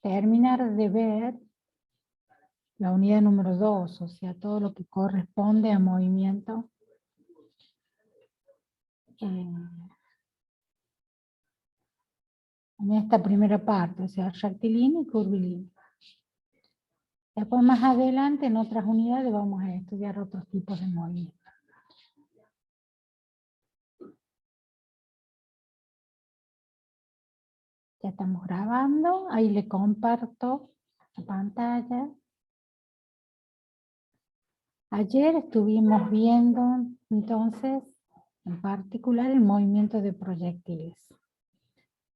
terminar de ver la unidad número 2, o sea, todo lo que corresponde a movimiento en esta primera parte, o sea, rectilíneo y curvilíneo. Después más adelante en otras unidades vamos a estudiar otros tipos de movimiento. Ya estamos grabando, ahí le comparto la pantalla. Ayer estuvimos viendo entonces en particular el movimiento de proyectiles.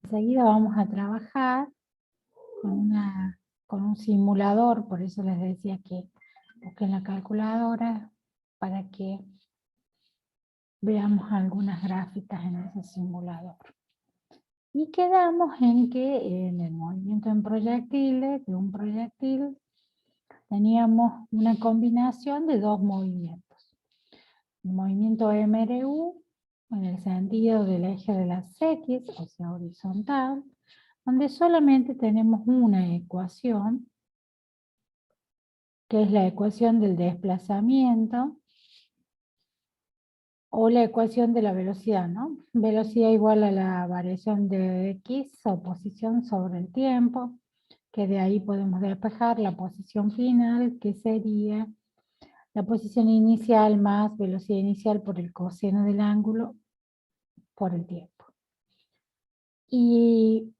Enseguida vamos a trabajar con un simulador, por eso les decía que busquen la calculadora para que veamos algunas gráficas en ese simulador. Y quedamos en que en el movimiento en proyectiles, de un proyectil, teníamos una combinación de dos movimientos. El movimiento MRU, en el sentido del eje de las X, o sea, horizontal, donde solamente tenemos una ecuación, que es la ecuación del desplazamiento, o la ecuación de la velocidad, ¿no? Velocidad igual a la variación de X, o posición sobre el tiempo, que de ahí podemos despejar la posición final, que sería la posición inicial más velocidad inicial por el coseno del ángulo por el tiempo. Y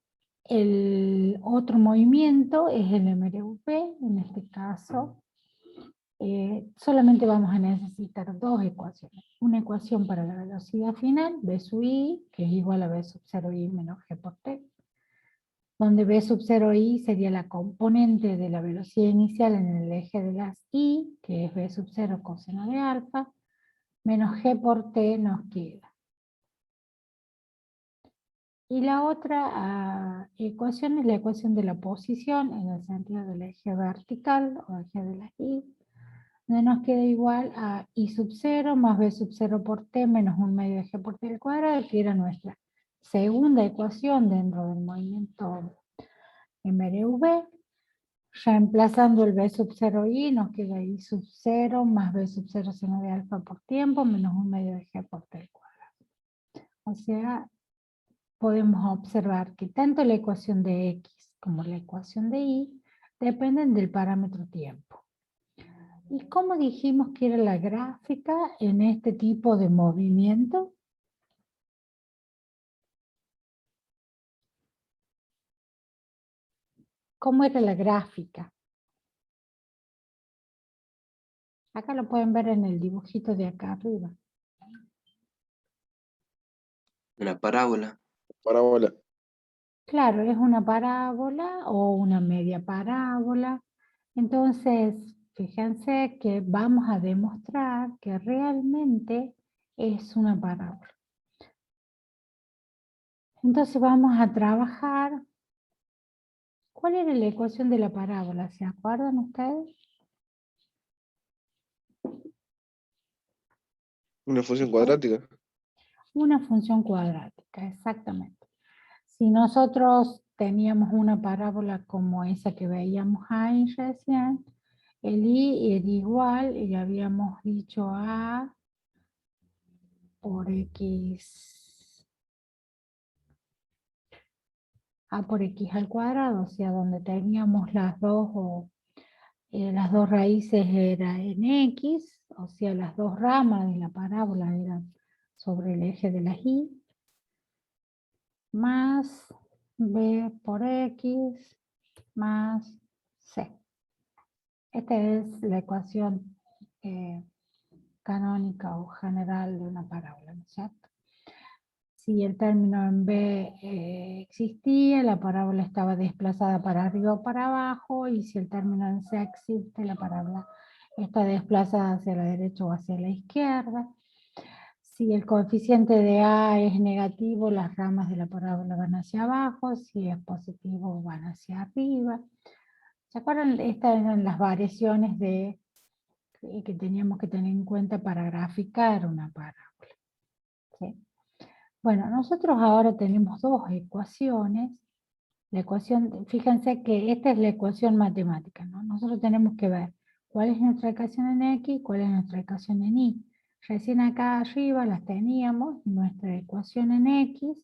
el otro movimiento es el MRV, en este caso solamente vamos a necesitar dos ecuaciones. Una ecuación para la velocidad final, V sub I, que es igual a V sub 0I menos G por T, donde V sub 0I sería la componente de la velocidad inicial en el eje de las I, que es V sub 0 coseno de alfa, menos G por T nos queda. Y la otra ecuación es la ecuación de la posición en el sentido del eje vertical o eje de las Y, donde nos queda igual a I sub 0 más B sub 0 por T menos 1 medio de G por T al cuadrado, que era nuestra segunda ecuación dentro del movimiento MRV. Reemplazando el B sub 0I nos queda I sub 0 más B sub 0 seno de alfa por tiempo menos 1 medio de G por T al cuadrado. O sea, podemos observar que tanto la ecuación de X como la ecuación de Y dependen del parámetro tiempo. ¿Y cómo dijimos que era la gráfica en este tipo de movimiento? ¿Cómo era la gráfica? Acá lo pueden ver en el dibujito de acá arriba. Una parábola. Parábola. Claro, es una parábola o una media parábola. Entonces, fíjense que vamos a demostrar que realmente es una parábola. Entonces vamos a trabajar. ¿Cuál era la ecuación de la parábola? ¿Se acuerdan ustedes? Una función cuadrática. Una función cuadrática, exactamente. Si nosotros teníamos una parábola como esa que veíamos ahí recién, el I era igual, y habíamos dicho A por X, A por X al cuadrado, o sea, donde teníamos las dos raíces era en X, o sea, las dos ramas de la parábola eran sobre el eje de las Y, más B por X más C. Esta es la ecuación canónica o general de una parábola, ¿no es cierto? Si el término en B existía, la parábola estaba desplazada para arriba o para abajo, y si el término en C existe, la parábola está desplazada hacia la derecha o hacia la izquierda. Si el coeficiente de A es negativo, las ramas de la parábola van hacia abajo; si es positivo, van hacia arriba. ¿Se acuerdan? Estas eran las variaciones que teníamos que tener en cuenta para graficar una parábola. ¿Sí? Bueno, nosotros ahora tenemos dos ecuaciones La ecuación, fíjense que esta es la ecuación matemática, ¿no? Nosotros tenemos que ver cuál es nuestra ecuación en X, cuál es nuestra ecuación en Y. Recién acá arriba las teníamos, nuestra ecuación en X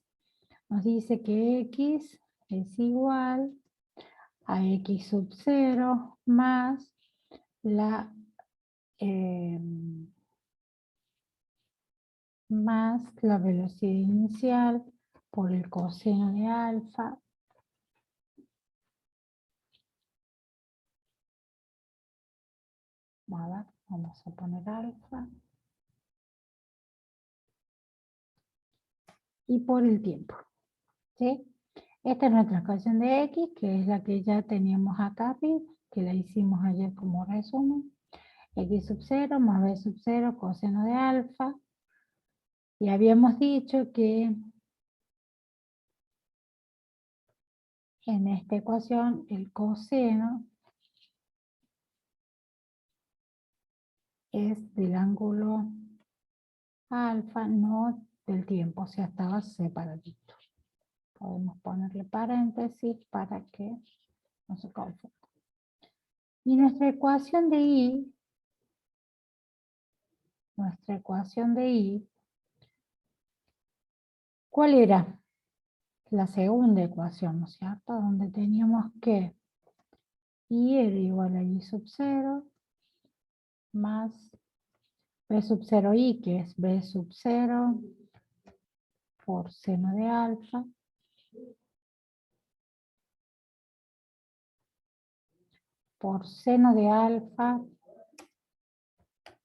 nos dice que X es igual a X sub 0 más la velocidad inicial por el coseno de alfa. A ver, vamos a poner alfa. Y por el tiempo. ¿Sí? Esta es nuestra ecuación de X, que es la que ya teníamos acá arriba, que la hicimos ayer como resumen. X sub 0 más B sub 0 coseno de alfa. Y habíamos dicho que en esta ecuación el coseno es del ángulo alfa, no del tiempo, o sea, estaba separadito. Podemos ponerle paréntesis para que no se confunda. Y nuestra ecuación de Y, ¿cuál era? La segunda ecuación, ¿no es cierto? Donde teníamos que Y era igual a Y sub 0 más B sub 0 Y, que es B sub 0 por seno de alfa por seno de alfa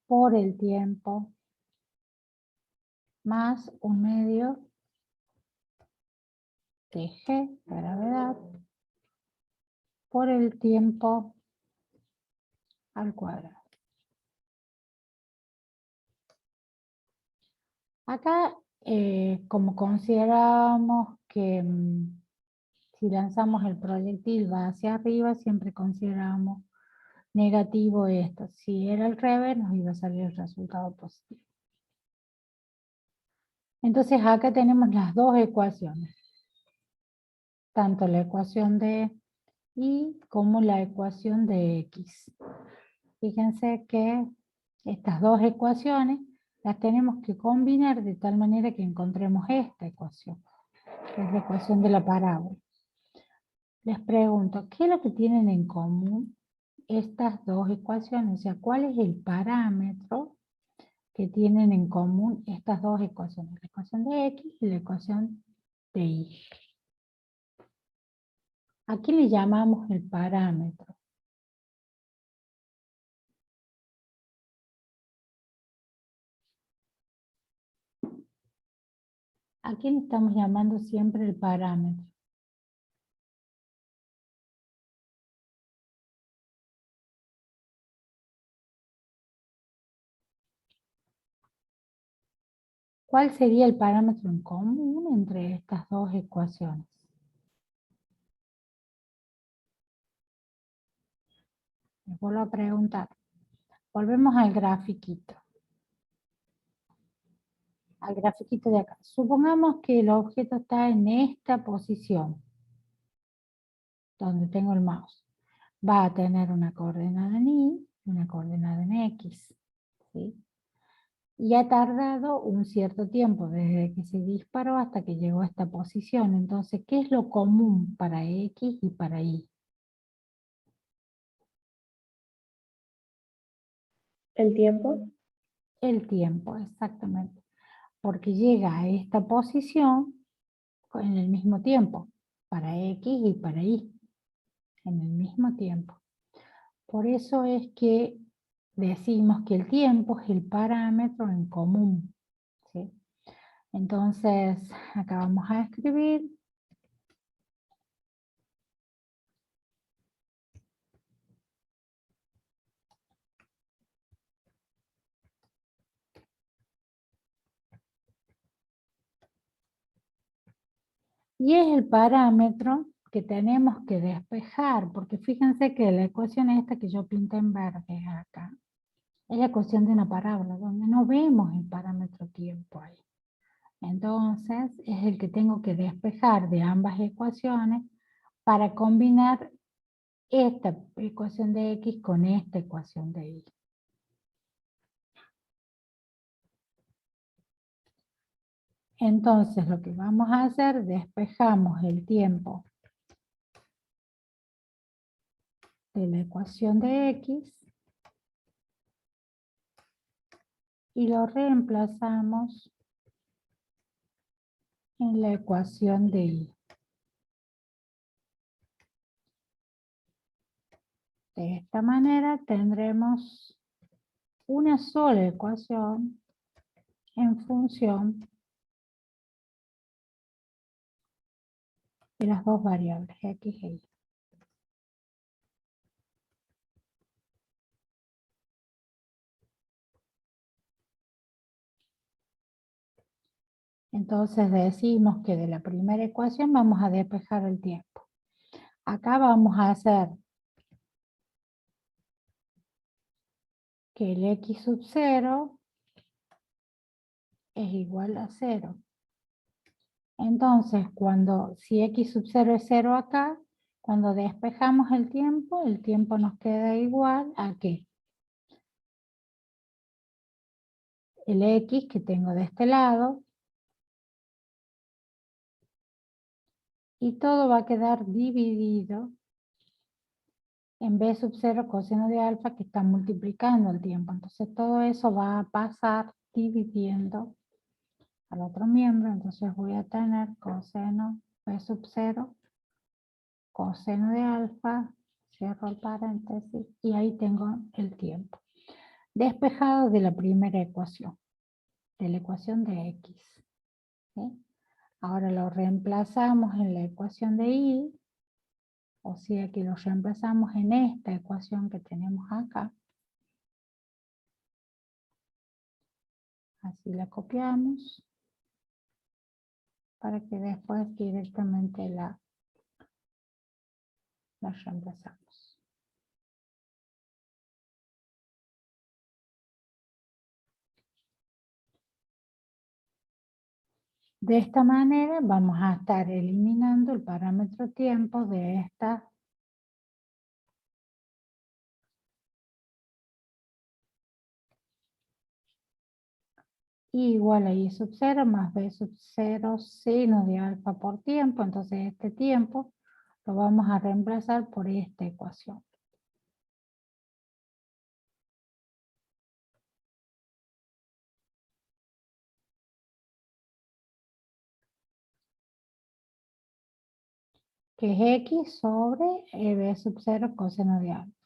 por el tiempo más 1/2 de G, la gravedad, por el tiempo al cuadrado. Acá, como consideramos que si lanzamos el proyectil va hacia arriba, siempre consideramos negativo esto. Si era al revés, nos iba a salir el resultado positivo. Entonces acá tenemos las dos ecuaciones. Tanto la ecuación de Y como la ecuación de X. Fíjense que estas dos ecuaciones las tenemos que combinar de tal manera que encontremos esta ecuación, que es la ecuación de la parábola. Les pregunto, ¿qué es lo que tienen en común estas dos ecuaciones? O sea, ¿cuál es el parámetro que tienen en común estas dos ecuaciones? La ecuación de X y la ecuación de Y. ¿A qué le llamamos el parámetro? ¿A quién estamos llamando siempre el parámetro? ¿Cuál sería el parámetro en común entre estas dos ecuaciones? Les vuelvo a preguntar. Volvemos al grafiquito. Al grafiquito de acá. Supongamos que el objeto está en esta posición, donde tengo el mouse. Va a tener una coordenada en Y y una coordenada en X. ¿Sí? Y ha tardado un cierto tiempo desde que se disparó hasta que llegó a esta posición. Entonces, ¿qué es lo común para X y para Y? ¿El tiempo? El tiempo, exactamente. Porque llega a esta posición en el mismo tiempo, para X y para Y, en el mismo tiempo. Por eso es que decimos que el tiempo es el parámetro en común. ¿Sí? Entonces, acá vamos a escribir. Y es el parámetro que tenemos que despejar, porque fíjense que la ecuación esta que yo pinté en verde acá, es la ecuación de una parábola, donde no vemos el parámetro tiempo ahí. Entonces, es el que tengo que despejar de ambas ecuaciones para combinar esta ecuación de X con esta ecuación de Y. Entonces lo que vamos a hacer, despejamos el tiempo de la ecuación de X y lo reemplazamos en la ecuación de Y. De esta manera tendremos una sola ecuación en función de las dos variables X e Y. Entonces decimos que de la primera ecuación vamos a despejar el tiempo. Acá vamos a hacer que el X sub 0 es igual a 0. Entonces, si X sub 0 es 0 acá, cuando despejamos el tiempo nos queda igual a ¿qué? El X que tengo de este lado, y todo va a quedar dividido en B sub 0 coseno de alfa que está multiplicando el tiempo. Entonces todo eso va a pasar dividiendo al otro miembro. Entonces voy a tener coseno B sub 0, coseno de alfa, cierro el paréntesis y ahí tengo el tiempo. Despejado de la primera ecuación, de la ecuación de X. ¿Sí? Ahora lo reemplazamos en la ecuación de Y. O sea que lo reemplazamos en esta ecuación que tenemos acá. Así la copiamos. Para que después directamente la reemplazamos. De esta manera vamos a estar eliminando el parámetro tiempo de esta y igual a Y sub 0 más B sub 0 seno de alfa por tiempo. Entonces este tiempo lo vamos a reemplazar por esta ecuación. Que es X sobre B sub 0 coseno de alfa.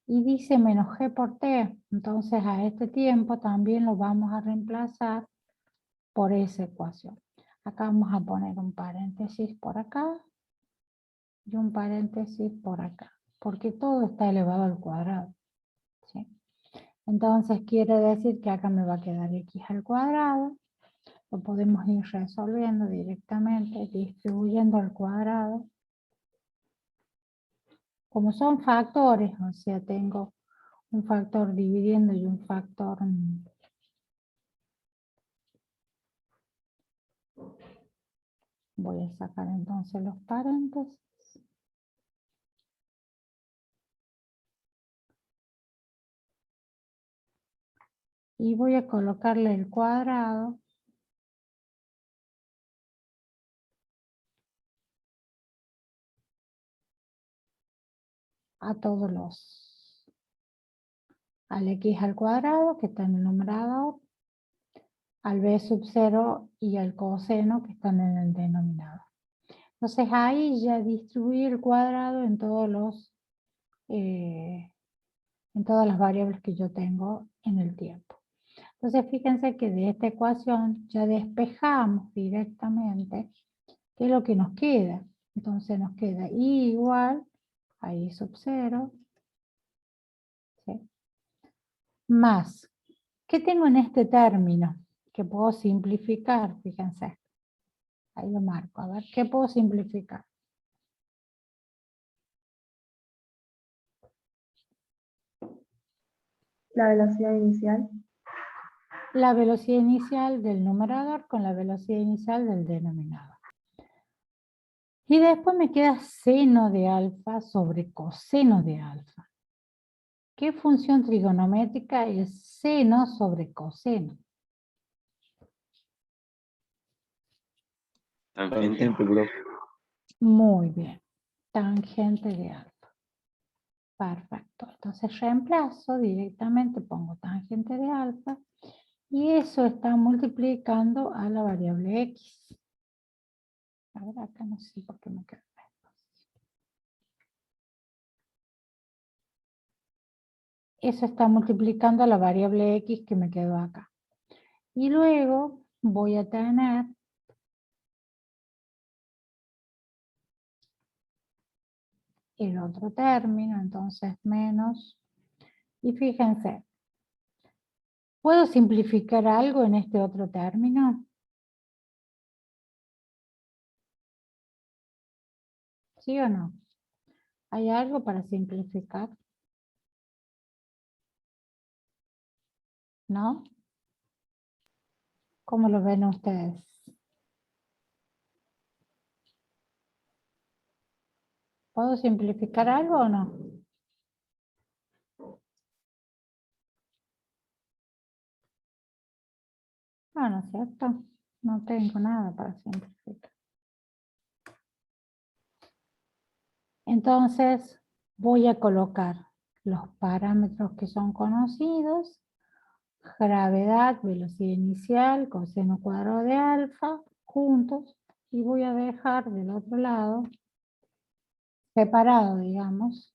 Y dice menos G por T, entonces a este tiempo también lo vamos a reemplazar por esa ecuación. Acá vamos a poner un paréntesis por acá y un paréntesis por acá, porque todo está elevado al cuadrado. ¿Sí? Entonces quiere decir que acá me va a quedar X al cuadrado, lo podemos ir resolviendo directamente, distribuyendo al cuadrado. Como son factores, o sea, tengo un factor dividiendo y un factor voy a sacar entonces los paréntesis. Y voy a colocarle el cuadrado a todos al X al cuadrado que está en el numerador, al B sub 0 y al coseno que están en el denominador. Entonces ahí ya distribuí el cuadrado en en todas las variables que yo tengo en el tiempo. Entonces fíjense que de esta ecuación ya despejamos directamente qué es lo que nos queda. Entonces nos queda Y igual a Y sub 0, ¿sí? Más, ¿qué tengo en este término? Que puedo simplificar, fíjense. Ahí lo marco, a ver, ¿qué puedo simplificar? La velocidad inicial. La velocidad inicial del numerador con la velocidad inicial del denominador. Y después me queda seno de alfa sobre coseno de alfa. ¿Qué función trigonométrica es seno sobre coseno? Tangente. profe. Muy bien. Tangente de alfa. Perfecto. Entonces reemplazo directamente, pongo tangente de alfa. Y eso está multiplicando a la variable x. Ahora acá no sé por qué me queda. Eso está multiplicando a la variable x que me quedó acá. Y luego voy a tener el otro término, entonces menos. Y fíjense, ¿puedo simplificar algo en este otro término? ¿Sí o no? ¿Hay algo para simplificar? ¿No? ¿Cómo lo ven ustedes? ¿Puedo simplificar algo o no? Ah, ¿no es cierto? No tengo nada para simplificar. Entonces, voy a colocar los parámetros que son conocidos, gravedad, velocidad inicial, coseno cuadrado de alfa, juntos, y voy a dejar del otro lado, separado, digamos,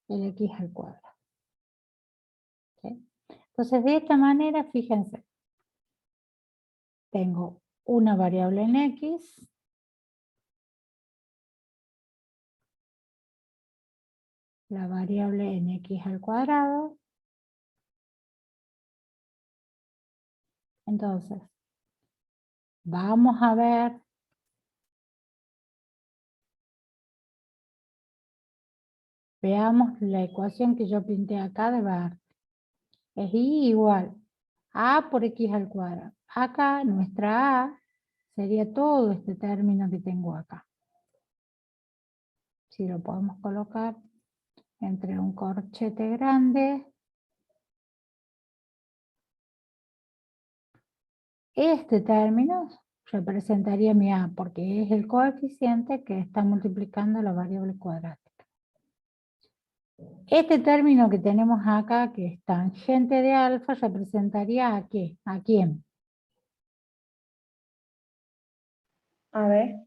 el x al cuadrado. ¿Sí? Entonces, de esta manera, fíjense, tengo una variable en x, la variable en x al cuadrado. Entonces, vamos a ver veamos la ecuación que yo pinté acá de Bart. Es y igual a por x al cuadrado. Acá nuestra a sería todo este término que tengo acá. Si lo podemos colocar entre un corchete grande. Este término representaría mi a porque es el coeficiente que está multiplicando la variable cuadrática. Este término que tenemos acá, que es tangente de alfa, representaría a qué, ¿a quién? A ver,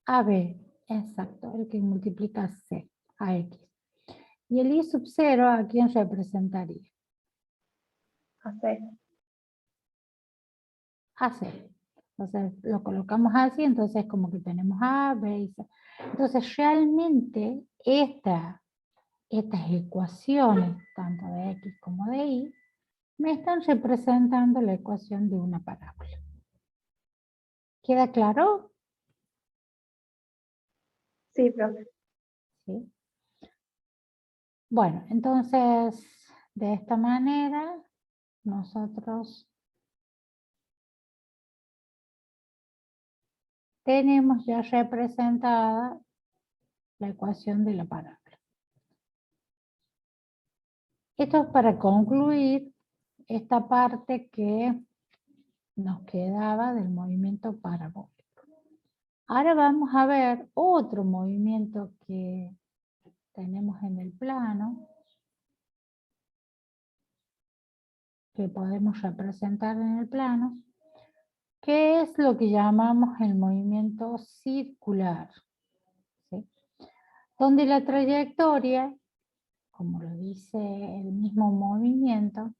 A B, exacto, el que multiplica C a X. Y el I sub 0, ¿a quién representaría? a C. A C. Entonces lo colocamos así, entonces como que tenemos A, B y C. Entonces realmente estas ecuaciones, tanto de X como de Y, me están representando la ecuación de una parábola. ¿Queda claro? Sí, profe. ¿Sí? Bueno, entonces de esta manera nosotros tenemos ya representada la ecuación de la parábola. Esto es para concluir esta parte que nos quedaba del movimiento parabólico. Ahora vamos a ver otro movimiento que tenemos en el plano, que podemos representar en el plano, que es lo que llamamos el movimiento circular, ¿sí? Donde la trayectoria, como lo dice el mismo movimiento,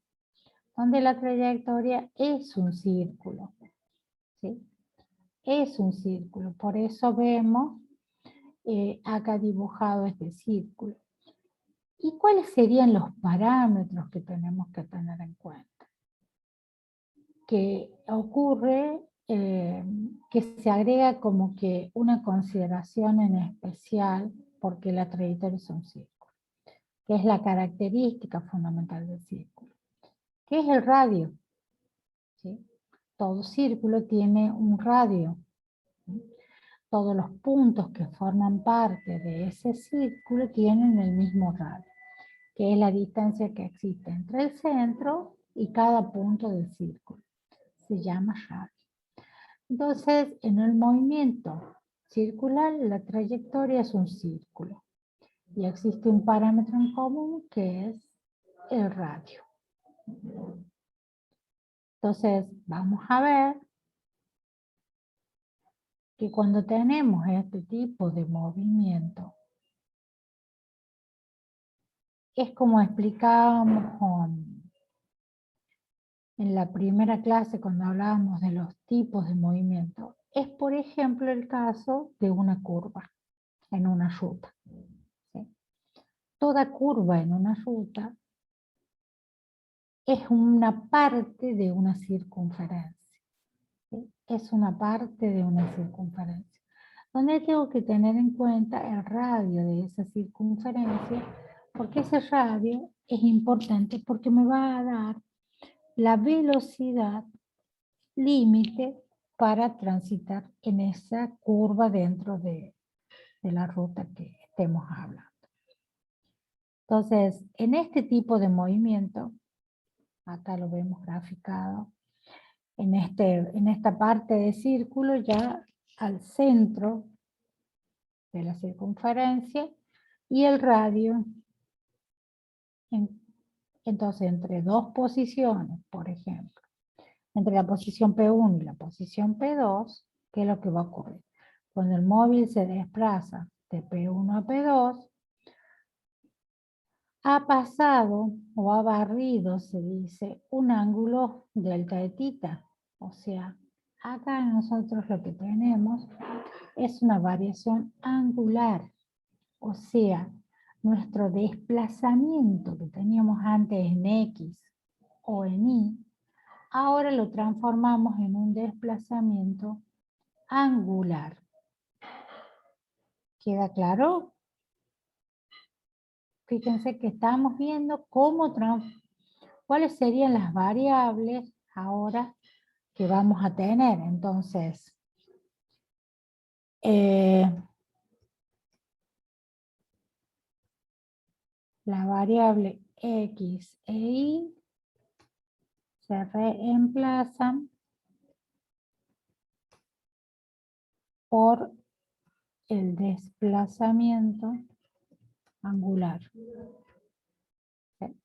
donde la trayectoria es un círculo, ¿sí? Es un círculo, por eso vemos acá dibujado este círculo. ¿Y cuáles serían los parámetros que tenemos que tener en cuenta? Que ocurre que se agrega como que una consideración en especial porque la trayectoria es un círculo, que es la característica fundamental del círculo, que es el radio, ¿sí? Todo círculo tiene un radio, ¿sí? todos los puntos que forman parte de ese círculo tienen el mismo radio, que es la distancia que existe entre el centro y cada punto del círculo. Se llama radio. Entonces, en el movimiento circular, la trayectoria es un círculo. Y existe un parámetro en común que es el radio. Entonces, vamos a ver que cuando tenemos este tipo de movimiento, es como explicábamos en la primera clase cuando hablábamos de los tipos de movimiento. Es, por ejemplo, el caso de una curva en una ruta. ¿Sí? Toda curva en una ruta es una parte de una circunferencia. ¿Sí? Es una parte de una circunferencia. Donde tengo que tener en cuenta el radio de esa circunferencia, porque ese radio es importante porque me va a dar la velocidad límite para transitar en esa curva dentro de la ruta que estemos hablando. Entonces, en este tipo de movimiento, acá lo vemos graficado, en esta parte de círculo ya al centro de la circunferencia y el radio, entonces entre dos posiciones, por ejemplo, entre la posición P1 y la posición P2, ¿qué es lo que va a ocurrir? Cuando el móvil se desplaza de P1 a P2, ha pasado o ha barrido, se dice, un ángulo delta de tita. O sea, acá nosotros lo que tenemos es una variación angular. O sea, nuestro desplazamiento que teníamos antes en X o en Y, ahora lo transformamos en un desplazamiento angular. ¿Queda claro? Fíjense que estamos viendo cuáles serían las variables ahora que vamos a tener. Entonces, la variable X e Y se reemplazan por el desplazamiento angular. ¿Sí?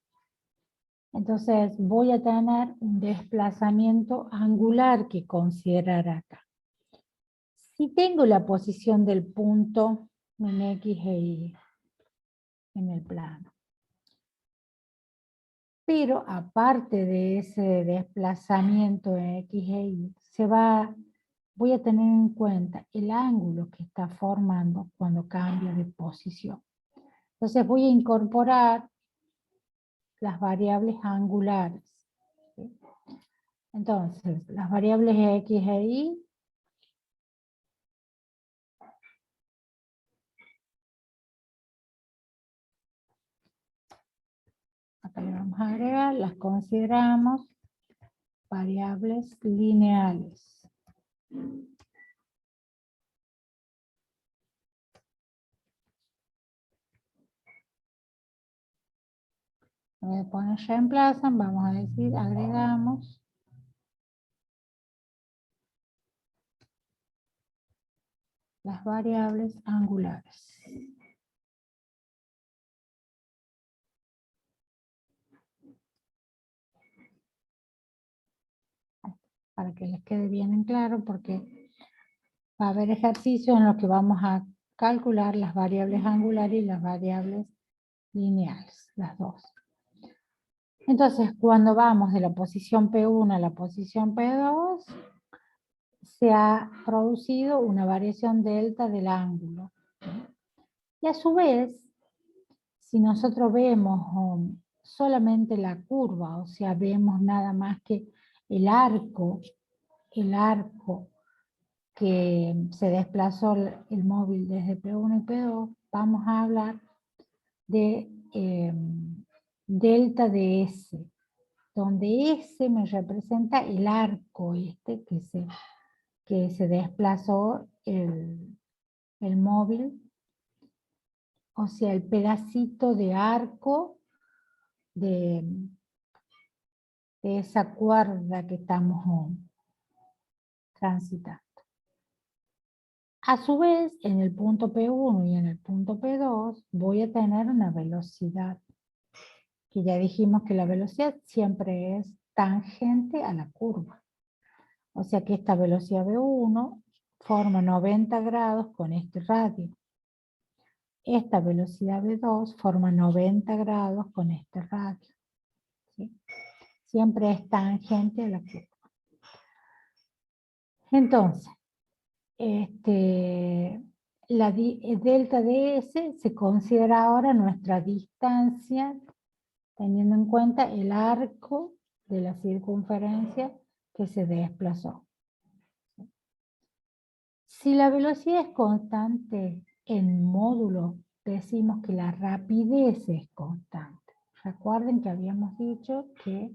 Entonces voy a tener un desplazamiento angular que considerar acá. Si tengo la posición del punto en X e Y en el plano, pero aparte de ese desplazamiento en X e Y, voy a tener en cuenta el ángulo que está formando cuando cambio de posición. Entonces voy a incorporar las variables angulares. ¿Sí? Entonces, las variables X e Y acá le vamos a agregar, las consideramos variables lineales. Voy a poner reemplazan, vamos a decir, agregamos las variables angulares. Para que les quede bien en claro, porque va a haber ejercicios en los que vamos a calcular las variables angulares y las variables lineales, las dos. Entonces, cuando vamos de la posición P1 a la posición P2, se ha producido una variación delta del ángulo. Y a su vez, si nosotros vemos solamente la curva, o sea, vemos nada más que el arco que se desplazó el móvil desde P1 y P2, vamos a hablar de delta de S, donde S me representa el arco que se desplazó el móvil, o sea, el pedacito de arco de esa cuerda que estamos transitando. A su vez, en el punto P1 y en el punto P2 voy a tener una velocidad, que ya dijimos que la velocidad siempre es tangente a la curva. O sea que esta velocidad V1 forma 90 grados con este radio. Esta velocidad V2 forma 90 grados con este radio. ¿Sí? Siempre es tangente a la curva. Entonces, delta ds se considera ahora nuestra distancia, teniendo en cuenta el arco de la circunferencia que se desplazó. Si la velocidad es constante en módulo, decimos que la rapidez es constante. Recuerden que habíamos dicho que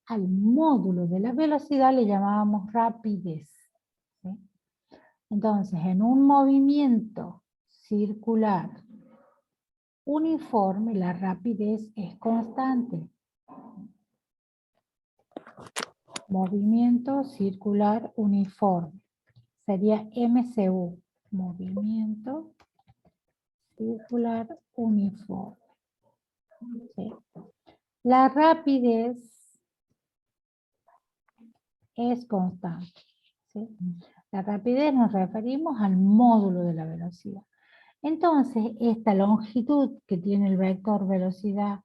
al módulo de la velocidad le llamábamos rapidez. ¿Sí? Entonces, en un movimiento circular uniforme, la rapidez es constante. Movimiento circular uniforme. Sería MCU. Movimiento circular uniforme. ¿Sí? La rapidez es constante. ¿Sí? La rapidez nos referimos al módulo de la velocidad. Entonces, esta longitud que tiene el vector velocidad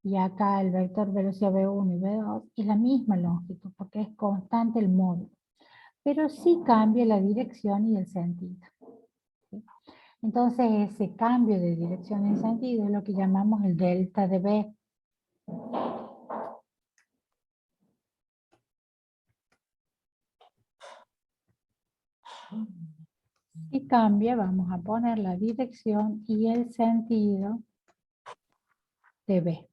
y acá el vector velocidad V1 y V2 es la misma longitud porque es constante el módulo. Pero sí cambia la dirección y el sentido. ¿Sí? Entonces, ese cambio de dirección y sentido es lo que llamamos el delta de V. Si cambia, vamos a poner la dirección y el sentido de V.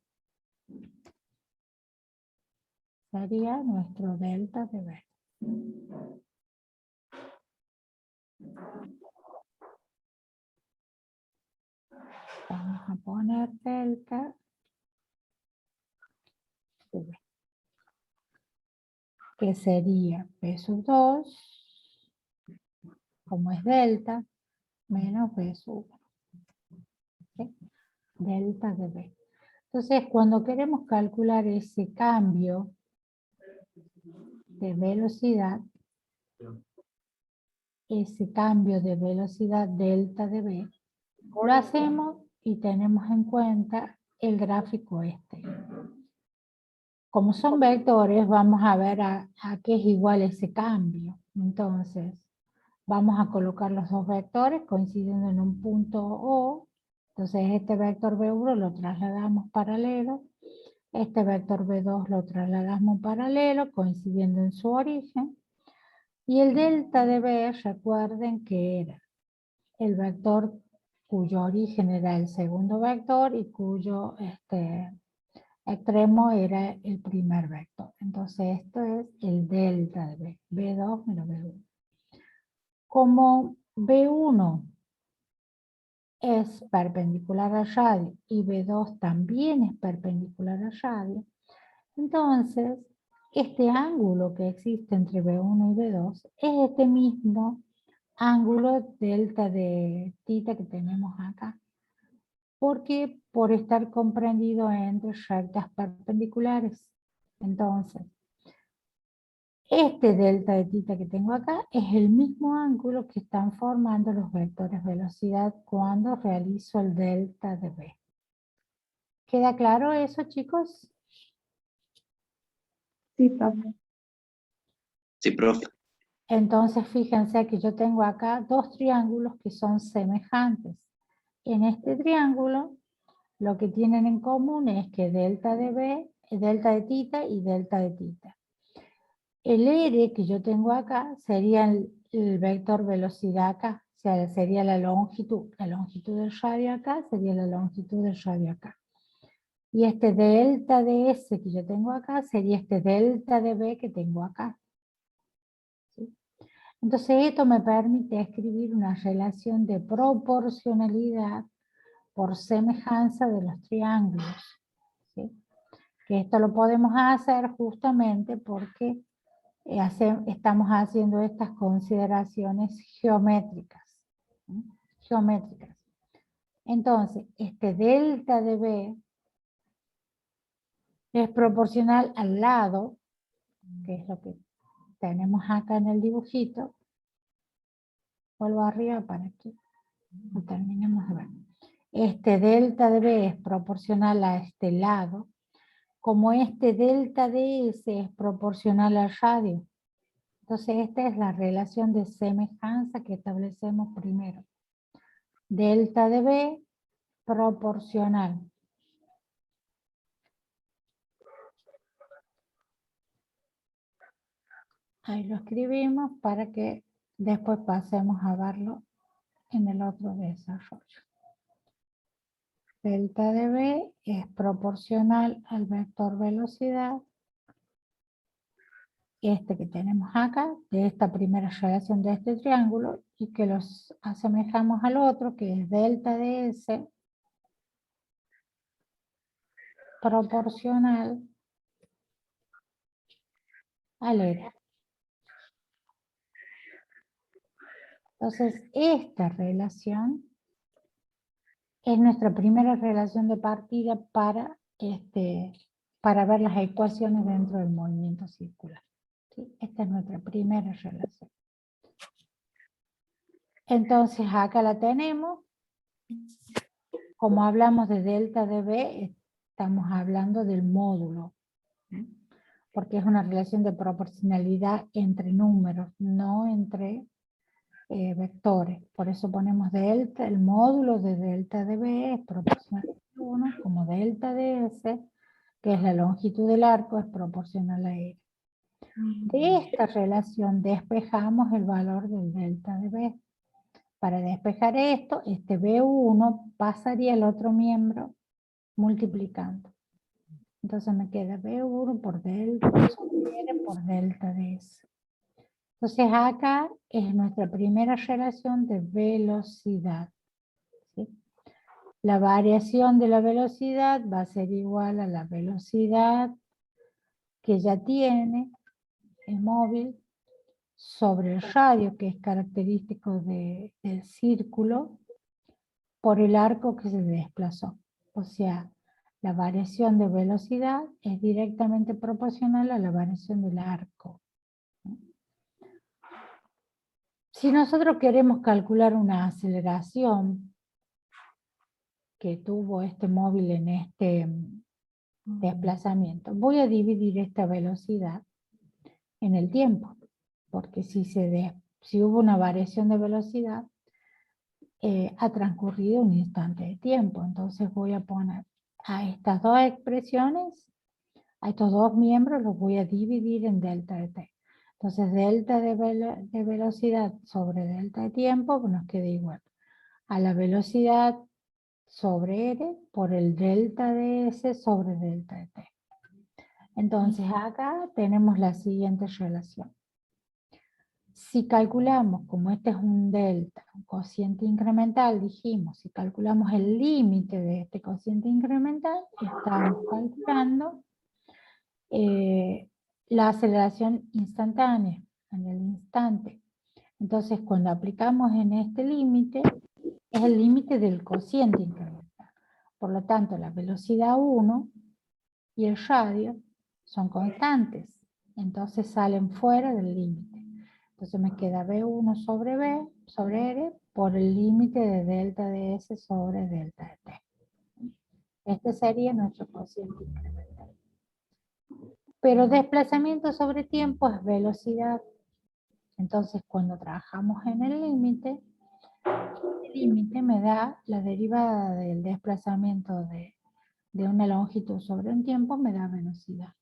Sería nuestro delta de V. Vamos a poner delta de V. Que sería P sub 2, como es delta, menos P sub 1. ¿Sí? Delta de V. Entonces, cuando queremos calcular ese cambio de velocidad, delta de V, lo hacemos y tenemos en cuenta el gráfico este. Como son vectores, vamos a ver a qué es igual ese cambio. Entonces, vamos a colocar los dos vectores coincidiendo en un punto O. Entonces, este vector V1 lo trasladamos paralelo. Este vector V2 lo trasladamos paralelo, coincidiendo en su origen. Y el delta de V, recuerden que era el vector cuyo origen era el segundo vector y cuyo extremo era el primer vector. Entonces esto es el delta de V, V2 menos V1. Como V1 es perpendicular al radio y V2 también es perpendicular al radio, entonces este ángulo que existe entre V1 y V2 es este mismo ángulo delta de tita que tenemos acá. Porque por estar comprendido entre rectas perpendiculares. Entonces, este delta de tita que tengo acá es el mismo ángulo que están formando los vectores velocidad cuando realizo el delta de V. ¿Queda claro eso, chicos? Sí, profe. Sí, profe. Entonces, fíjense que yo tengo acá dos triángulos que son semejantes. En este triángulo, lo que tienen en común es que delta de V, delta de tita y delta de tita. El R que yo tengo acá sería el vector velocidad acá, o sea, sería la longitud del radio acá sería la longitud del radio acá. Y este delta de S que yo tengo acá sería este delta de V que tengo acá. ¿Sí? Entonces esto me permite escribir una relación de proporcionalidad por semejanza de los triángulos, ¿sí? Que esto lo podemos hacer justamente porque estamos haciendo estas consideraciones geométricas, ¿sí? Geométricas. Entonces, este delta de B es proporcional al lado, que es lo que tenemos acá en el dibujito. Vuelvo arriba para que lo terminemos de ver. Este delta de B es proporcional a este lado, como este delta de S es proporcional al radio. Entonces esta es la relación de semejanza que establecemos primero. Delta de B proporcional. Ahí lo escribimos para que después pasemos a verlo en el otro desarrollo. Delta de B es proporcional al vector velocidad, este que tenemos acá, de esta primera relación de este triángulo, y que los asemejamos al otro, que es delta de S, proporcional al R. Entonces, esta relación es nuestra primera relación de partida para ver las ecuaciones dentro del movimiento circular. ¿Sí? Esta es nuestra primera relación. Entonces, acá la tenemos. Como hablamos de delta de B, estamos hablando del módulo, ¿sí? Porque es una relación de proporcionalidad entre números, no entre vectores. Por eso ponemos delta, el módulo de delta de B es proporcional a 1, como delta de S, que es la longitud del arco, es proporcional a R. De esta relación despejamos el valor del delta de B. Para despejar esto, este B1 pasaría al otro miembro multiplicando. Entonces me queda B1 por delta sobre R por delta de S. Entonces acá es nuestra primera relación de velocidad, ¿sí? La variación de la velocidad va a ser igual a la velocidad que ya tiene el móvil sobre el radio, que es característico del círculo, por el arco que se desplazó. O sea, la variación de velocidad es directamente proporcional a la variación del arco. Si nosotros queremos calcular una aceleración que tuvo este móvil en este desplazamiento, voy a dividir esta velocidad en el tiempo, porque si hubo una variación de velocidad, ha transcurrido un instante de tiempo. Entonces voy a poner a estas dos expresiones, a estos dos miembros los voy a dividir en delta de t. Entonces delta de velocidad sobre delta de tiempo nos queda igual a la velocidad sobre r por el delta de s sobre delta de t. Entonces acá tenemos la siguiente relación. Si calculamos, como este es un delta, un cociente incremental, dijimos, si calculamos el límite de este cociente incremental, estamos calculando la aceleración instantánea, en el instante. Entonces, cuando aplicamos en este límite, es el límite del cociente incremental. Por lo tanto, la velocidad 1 y el radio son constantes, entonces salen fuera del límite. Entonces me queda B1 sobre B, sobre R, por el límite de delta de S sobre delta de T. Este sería nuestro cociente incremental. Pero desplazamiento sobre tiempo es velocidad. Entonces cuando trabajamos en el límite me da la derivada del desplazamiento de una longitud sobre un tiempo, me da velocidad.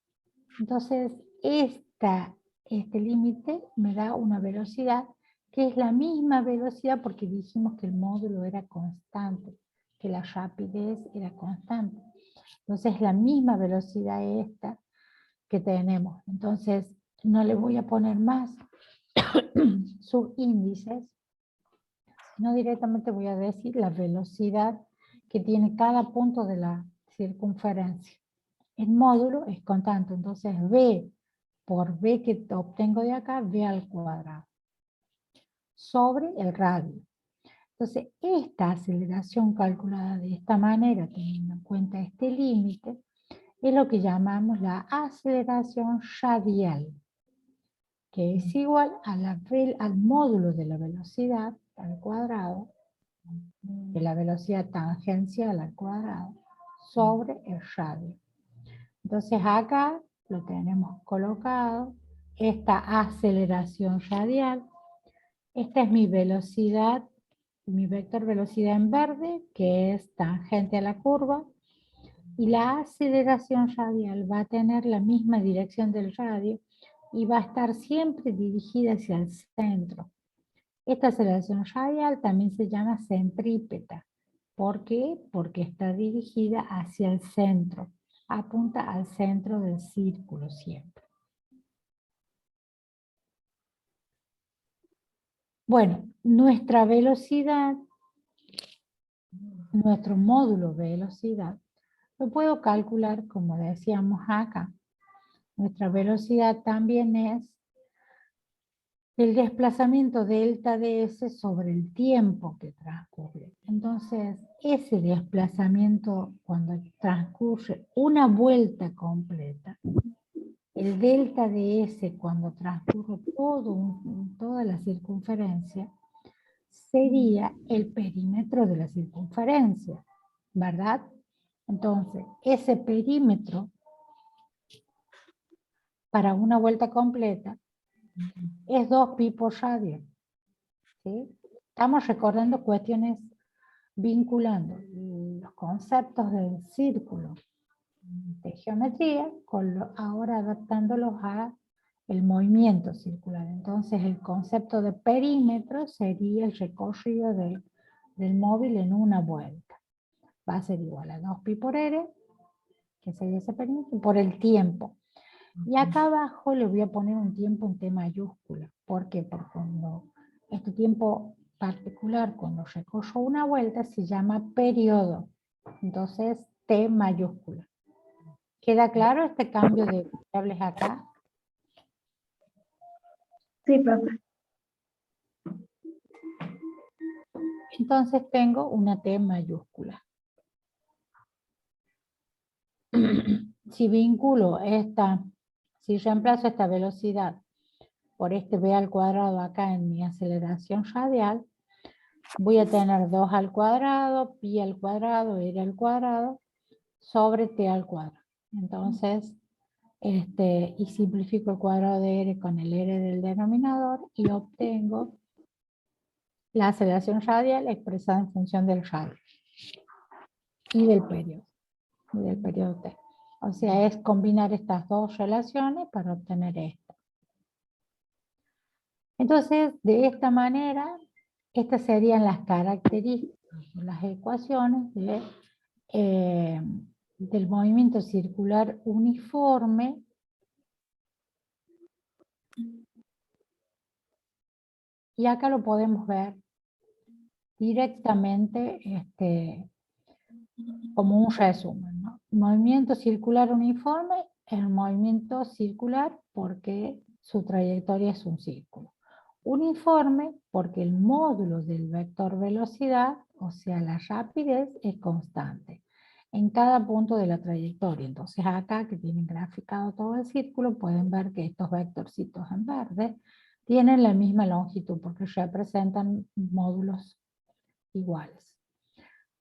Entonces este límite me da una velocidad que es la misma velocidad, porque dijimos que el módulo era constante, que la rapidez era constante. Entonces la misma velocidad esta que tenemos. Entonces no le voy a poner más sus índices, no directamente voy a decir la velocidad que tiene cada punto de la circunferencia. El módulo es constante, entonces V por V que obtengo de acá, V al cuadrado, sobre el radio. Entonces, esta aceleración calculada de esta manera, teniendo en cuenta este límite, es lo que llamamos la aceleración radial, que es igual a al módulo de la velocidad al cuadrado, de la velocidad tangencial al cuadrado, sobre el radio. Entonces acá lo tenemos colocado, esta aceleración radial, esta es mi velocidad, mi vector velocidad en verde, que es tangente a la curva, y la aceleración radial va a tener la misma dirección del radio y va a estar siempre dirigida hacia el centro. Esta aceleración radial también se llama centrípeta. ¿Por qué? Porque está dirigida hacia el centro, apunta al centro del círculo siempre. Bueno, nuestra velocidad, nuestro módulo velocidad, lo puedo calcular como decíamos acá. Nuestra velocidad también es el desplazamiento delta ds sobre el tiempo que transcurre. Entonces, ese desplazamiento cuando transcurre una vuelta completa, el delta ds cuando transcurre toda la circunferencia, sería el perímetro de la circunferencia, ¿verdad? Entonces, ese perímetro para una vuelta completa es 2pi por radio. ¿Sí? Estamos recordando cuestiones vinculando los conceptos del círculo de geometría, ahora adaptándolos a el movimiento circular. Entonces el concepto de perímetro sería el recorrido del móvil en una vuelta. Va a ser igual a 2pi por r, que sería ese perímetro, por el tiempo. Y acá abajo le voy a poner un tiempo en T mayúscula. ¿Por qué? Porque cuando este tiempo particular, cuando recorro una vuelta, se llama periodo. Entonces, T mayúscula. ¿Queda claro este cambio de variables acá? Sí, profe. Entonces tengo una T mayúscula. Si vinculo si reemplazo esta velocidad por este v al cuadrado acá en mi aceleración radial, voy a tener 2 al cuadrado, pi al cuadrado, r al cuadrado, sobre t al cuadrado. Entonces, y simplifico el cuadrado de r con el r del denominador y obtengo la aceleración radial expresada en función del radio y del periodo t. O sea, es combinar estas dos relaciones para obtener esto. Entonces, de esta manera, estas serían las características, las ecuaciones del movimiento circular uniforme y acá lo podemos ver directamente como un resumen, ¿no? Movimiento circular uniforme es el movimiento circular porque su trayectoria es un círculo. Uniforme porque el módulo del vector velocidad, o sea la rapidez, es constante en cada punto de la trayectoria. Entonces acá que tienen graficado todo el círculo pueden ver que estos vectorcitos en verde tienen la misma longitud porque representan módulos iguales.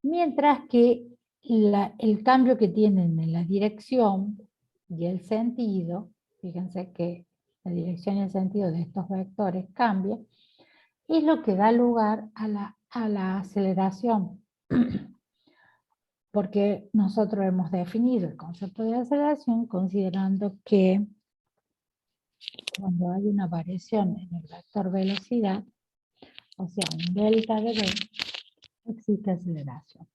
Mientras que el cambio que tienen en la dirección y el sentido, fíjense que la dirección y el sentido de estos vectores cambia, es lo que da lugar a la aceleración. Porque nosotros hemos definido el concepto de aceleración considerando que cuando hay una variación en el vector velocidad, o sea, un delta de v, existe aceleración.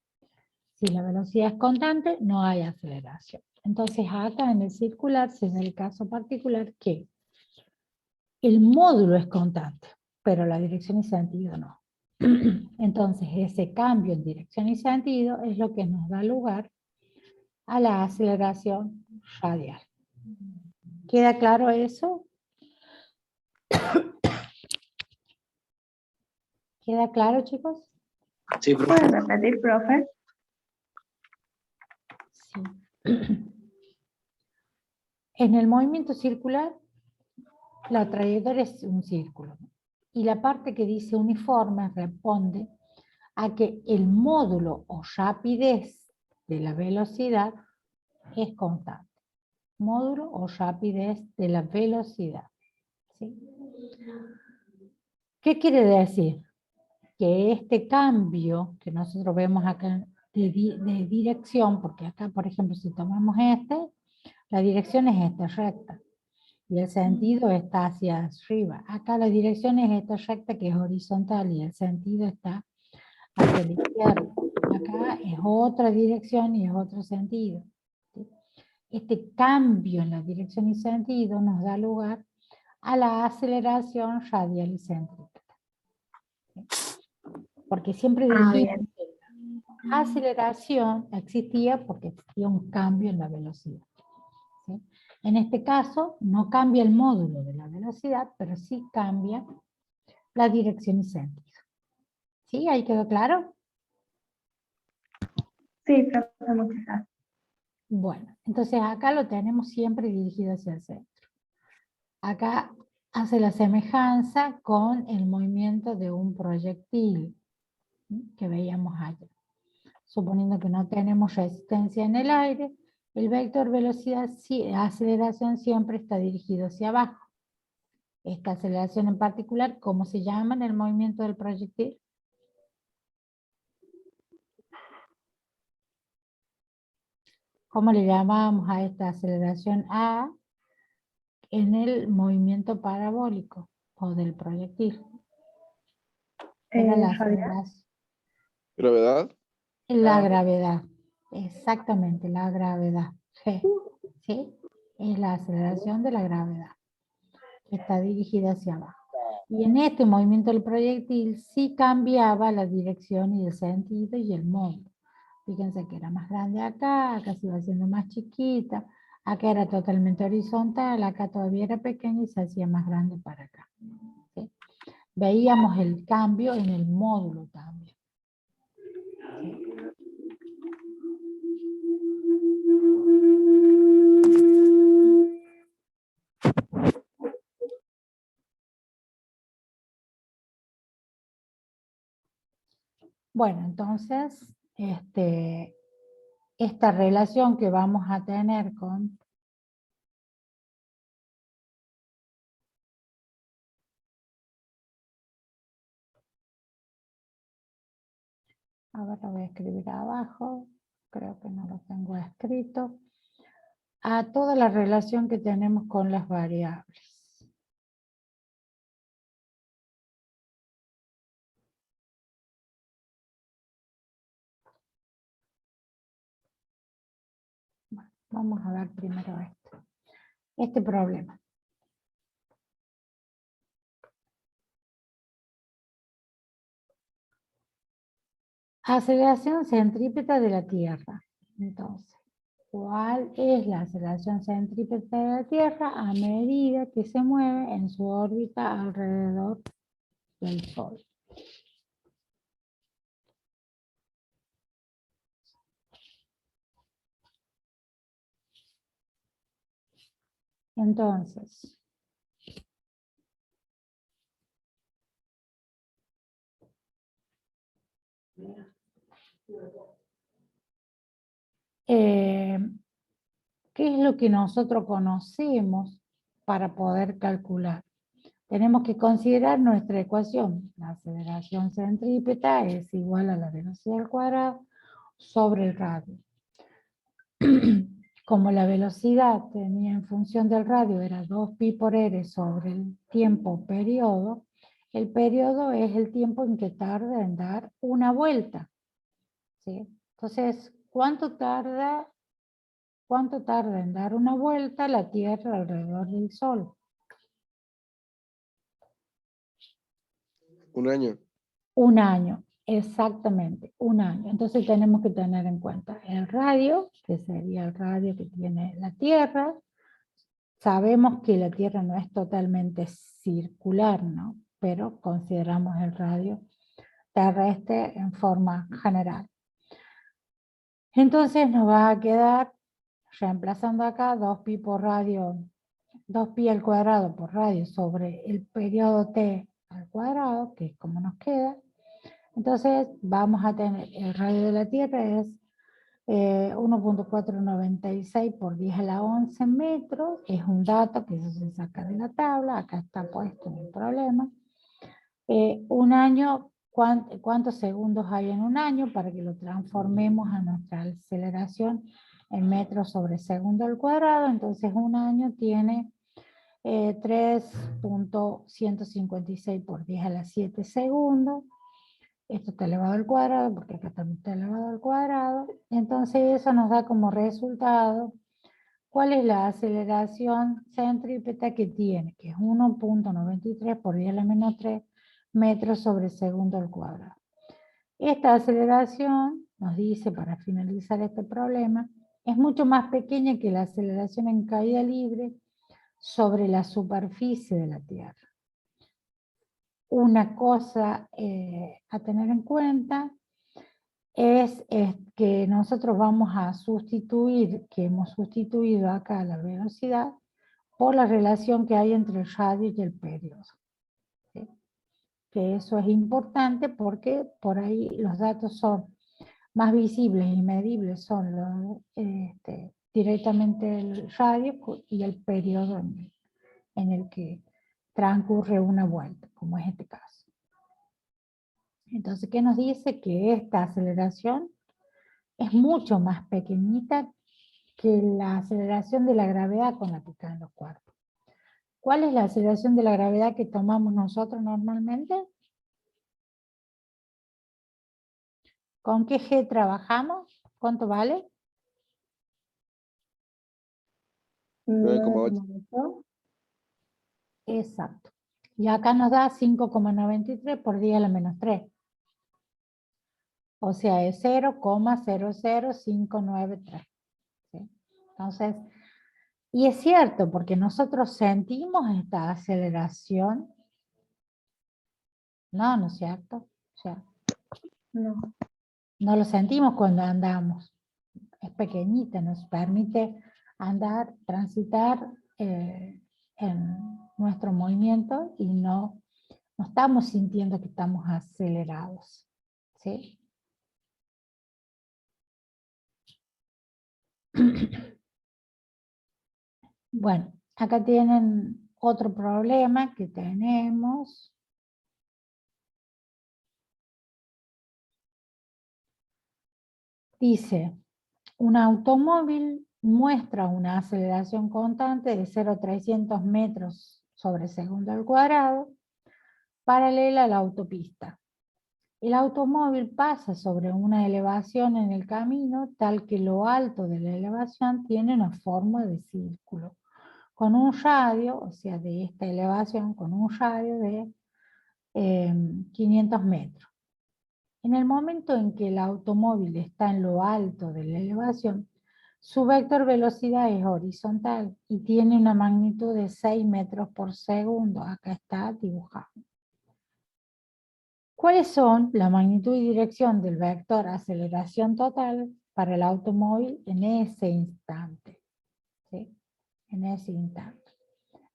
Si la velocidad es constante, no hay aceleración. Entonces acá en el circular se da el caso particular que el módulo es constante, pero la dirección y sentido no. Entonces, ese cambio en dirección y sentido es lo que nos da lugar a la aceleración radial. ¿Queda claro eso? ¿Queda claro, chicos? Sí, profe. ¿Puede repetir, profe? Sí. En el movimiento circular, la trayectoria es un círculo. Y la parte que dice uniforme responde a que el módulo o rapidez de la velocidad es constante. Módulo o rapidez de la velocidad. ¿Sí? ¿Qué quiere decir? Que este cambio que nosotros vemos acá de dirección, porque acá, por ejemplo, si tomamos la dirección es esta recta y el sentido está hacia arriba. Acá la dirección es esta recta que es horizontal y el sentido está hacia la izquierda. Acá es otra dirección y es otro sentido. ¿Sí? Este cambio en la dirección y sentido nos da lugar a la aceleración radial y céntrica. Porque siempre Ah, dijimos bien. que la aceleración existía porque existía un cambio en la velocidad. ¿Sí? En este caso, no cambia el módulo de la velocidad, pero sí cambia la dirección y sentido. ¿Sí? ¿Ahí quedó claro? Sí, profe, muchas gracias. Bueno, entonces acá lo tenemos siempre dirigido hacia el centro. Acá hace la semejanza con el movimiento de un proyectil, ¿sí? Que veíamos ayer. Suponiendo que no tenemos resistencia en el aire, el vector velocidad, aceleración siempre está dirigido hacia abajo. Esta aceleración en particular, ¿cómo se llama en el movimiento del proyectil? ¿Cómo le llamamos a esta aceleración A en el movimiento parabólico o del proyectil? Era la ¿Radial? aceleración. ¿Gravedad? La gravedad, exactamente, la gravedad. G, ¿sí? Es la aceleración de la gravedad, que está dirigida hacia abajo. Y en este movimiento del proyectil sí cambiaba la dirección y el sentido y el módulo. Fíjense que era más grande acá, acá se iba haciendo más chiquita, acá era totalmente horizontal, acá todavía era pequeña y se hacía más grande para acá. ¿Sí? Veíamos el cambio en el módulo también. ¿Sí? Bueno, entonces, esta relación que vamos a tener con a ver, lo voy a escribir abajo, creo que no lo tengo escrito, a toda la relación que tenemos con las variables. Bueno, vamos a ver primero este problema. Aceleración centrípeta de la Tierra. Entonces, ¿cuál es la aceleración centrípeta de la Tierra a medida que se mueve en su órbita alrededor del Sol? Entonces, ¿qué es lo que nosotros conocemos para poder calcular? Tenemos que considerar nuestra ecuación. La aceleración centrípeta es igual a la velocidad al cuadrado sobre el radio. Como la velocidad tenía en función del radio era 2pi por r sobre el tiempo periodo, el periodo es el tiempo en que tarda en dar una vuelta. ¿Sí? Entonces, ¿cuánto tarda en dar una vuelta la Tierra alrededor del Sol? Un año. Un año, exactamente, un año. Entonces tenemos que tener en cuenta el radio, que sería el radio que tiene la Tierra. Sabemos que la Tierra no es totalmente circular, ¿no? Pero consideramos el radio terrestre en forma general. Entonces nos va a quedar, reemplazando acá, 2pi por radio, 2pi al cuadrado por radio sobre el periodo t al cuadrado, que es como nos queda. Entonces vamos a tener, el radio de la Tierra es 1.496 por 10 a la 11 metros, es un dato que eso se saca de la tabla, acá está puesto, no hay problema. Un año, ¿cuántos segundos hay en un año? Para que lo transformemos a nuestra aceleración en metros sobre segundo al cuadrado, entonces un año tiene 3.156 por 10 a la 7 segundos. Esto está elevado al cuadrado, porque acá también está elevado al cuadrado. Entonces eso nos da como resultado cuál es la aceleración centrípeta que tiene, que es 1.93 por 10 a la menos 3 metros sobre segundo al cuadrado. Esta aceleración, nos dice para finalizar este problema, es mucho más pequeña que la aceleración en caída libre sobre la superficie de la Tierra. Una cosa a tener en cuenta es que nosotros vamos a sustituir, que hemos sustituido acá la velocidad, por la relación que hay entre el radio y el periodo. ¿Sí? Que eso es importante porque por ahí los datos son más visibles y medibles, son directamente el radio y el periodo en el que transcurre una vuelta, como es este caso. Entonces, ¿qué nos dice? Que esta aceleración es mucho más pequeñita que la aceleración de la gravedad con la que caen los cuerpos. ¿Cuál es la aceleración de la gravedad que tomamos nosotros normalmente? ¿Con qué G trabajamos? ¿Cuánto vale? 9,8. Exacto. Y acá nos da 5,93 por 10 a la menos 3. O sea, es 0,00593. ¿Sí? Entonces, y es cierto, porque nosotros sentimos esta aceleración. No, ¿no es cierto? O sea, No. no lo sentimos cuando andamos. Es pequeñita, nos permite andar, transitar en nuestro movimiento y no estamos sintiendo que estamos acelerados. ¿Sí? Bueno, acá tienen otro problema que tenemos. Dice, un automóvil muestra una aceleración constante de 0,300 metros sobre segundo al cuadrado, paralela a la autopista. El automóvil pasa sobre una elevación en el camino tal que lo alto de la elevación tiene una forma de círculo, con un radio, o sea, de esta elevación, con un radio de 500 metros. En el momento en que el automóvil está en lo alto de la elevación, su vector velocidad es horizontal y tiene una magnitud de 6 metros por segundo. Acá está dibujado. ¿Cuáles son la magnitud y dirección del vector aceleración total para el automóvil en ese instante? ¿Sí? En ese instante.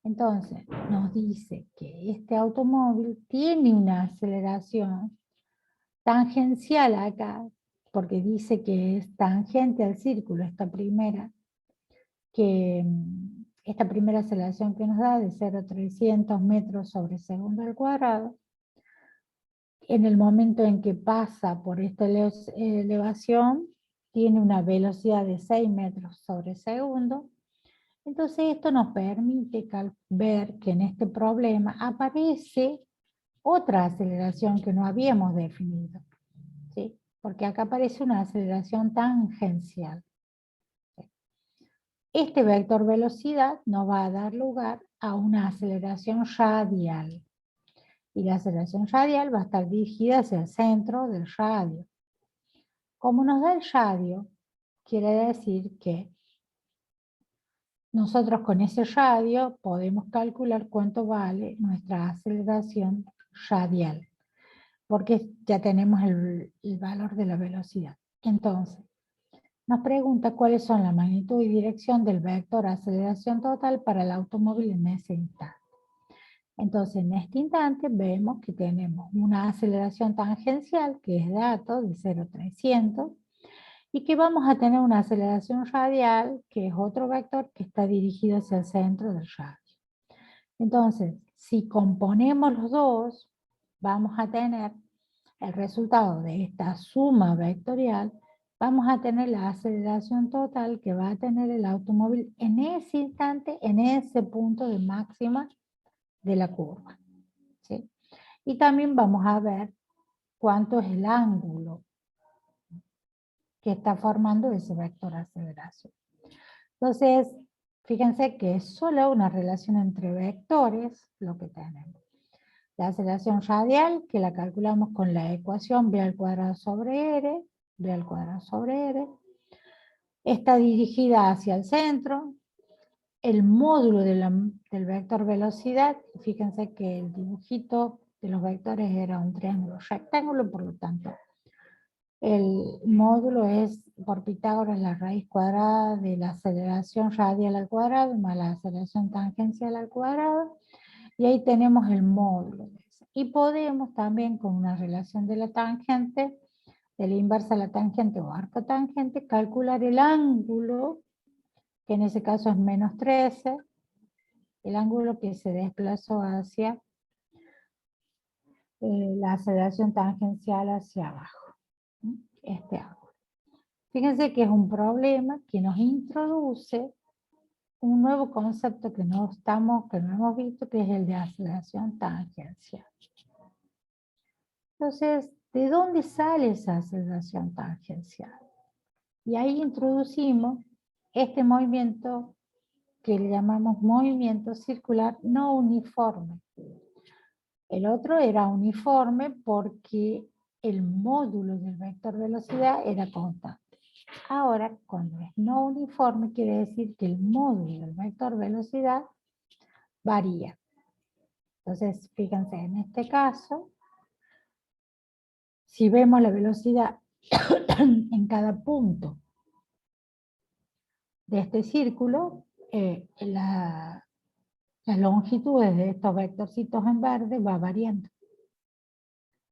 Entonces, nos dice que este automóvil tiene una aceleración tangencial acá, porque dice que es tangente al círculo esta primera aceleración que nos da de 0,300 metros sobre segundo al cuadrado. En el momento en que pasa por esta elevación, tiene una velocidad de 6 metros sobre segundo. Entonces esto nos permite ver que en este problema aparece otra aceleración que no habíamos definido. ¿Sí? Porque acá aparece una aceleración tangencial. Este vector velocidad nos va a dar lugar a una aceleración radial. Y la aceleración radial va a estar dirigida hacia el centro del radio. Como nos da el radio, quiere decir que nosotros con ese radio podemos calcular cuánto vale nuestra aceleración radial, porque ya tenemos el valor de la velocidad. Entonces, nos pregunta cuáles son la magnitud y dirección del vector aceleración total para el automóvil en ese instante. Entonces, en este instante vemos que tenemos una aceleración tangencial, que es dato de 0,300, y que vamos a tener una aceleración radial, que es otro vector que está dirigido hacia el centro del radio. Entonces, si componemos los dos, vamos a tener el resultado de esta suma vectorial, vamos a tener la aceleración total que va a tener el automóvil en ese instante, en ese punto de máxima de la curva, ¿sí? Y también vamos a ver cuánto es el ángulo que está formando ese vector de aceleración. Entonces, fíjense que es solo una relación entre vectores lo que tenemos. La aceleración radial, que la calculamos con la ecuación v al cuadrado sobre r, v al cuadrado sobre r, está dirigida hacia el centro. El módulo del vector velocidad, fíjense que el dibujito de los vectores era un triángulo rectángulo, por lo tanto, el módulo es, por Pitágoras, la raíz cuadrada de la aceleración radial al cuadrado más la aceleración tangencial al cuadrado, y ahí tenemos el módulo de eso. Y podemos también, con una relación de la tangente, de la inversa a la tangente o arco tangente, calcular el ángulo, que en ese caso es menos 13, el ángulo que se desplazó hacia la aceleración tangencial hacia abajo, este ángulo. Fíjense que es un problema que nos introduce un nuevo concepto que no hemos visto, que es el de aceleración tangencial. Entonces, ¿de dónde sale esa aceleración tangencial? Y ahí introducimos este movimiento que le llamamos movimiento circular no uniforme. El otro era uniforme porque el módulo del vector velocidad era constante. Ahora, cuando es no uniforme, quiere decir que el módulo del vector velocidad varía. Entonces, fíjense, en este caso, si vemos la velocidad en cada punto de este círculo, las longitudes de estos vectorcitos en verde va variando.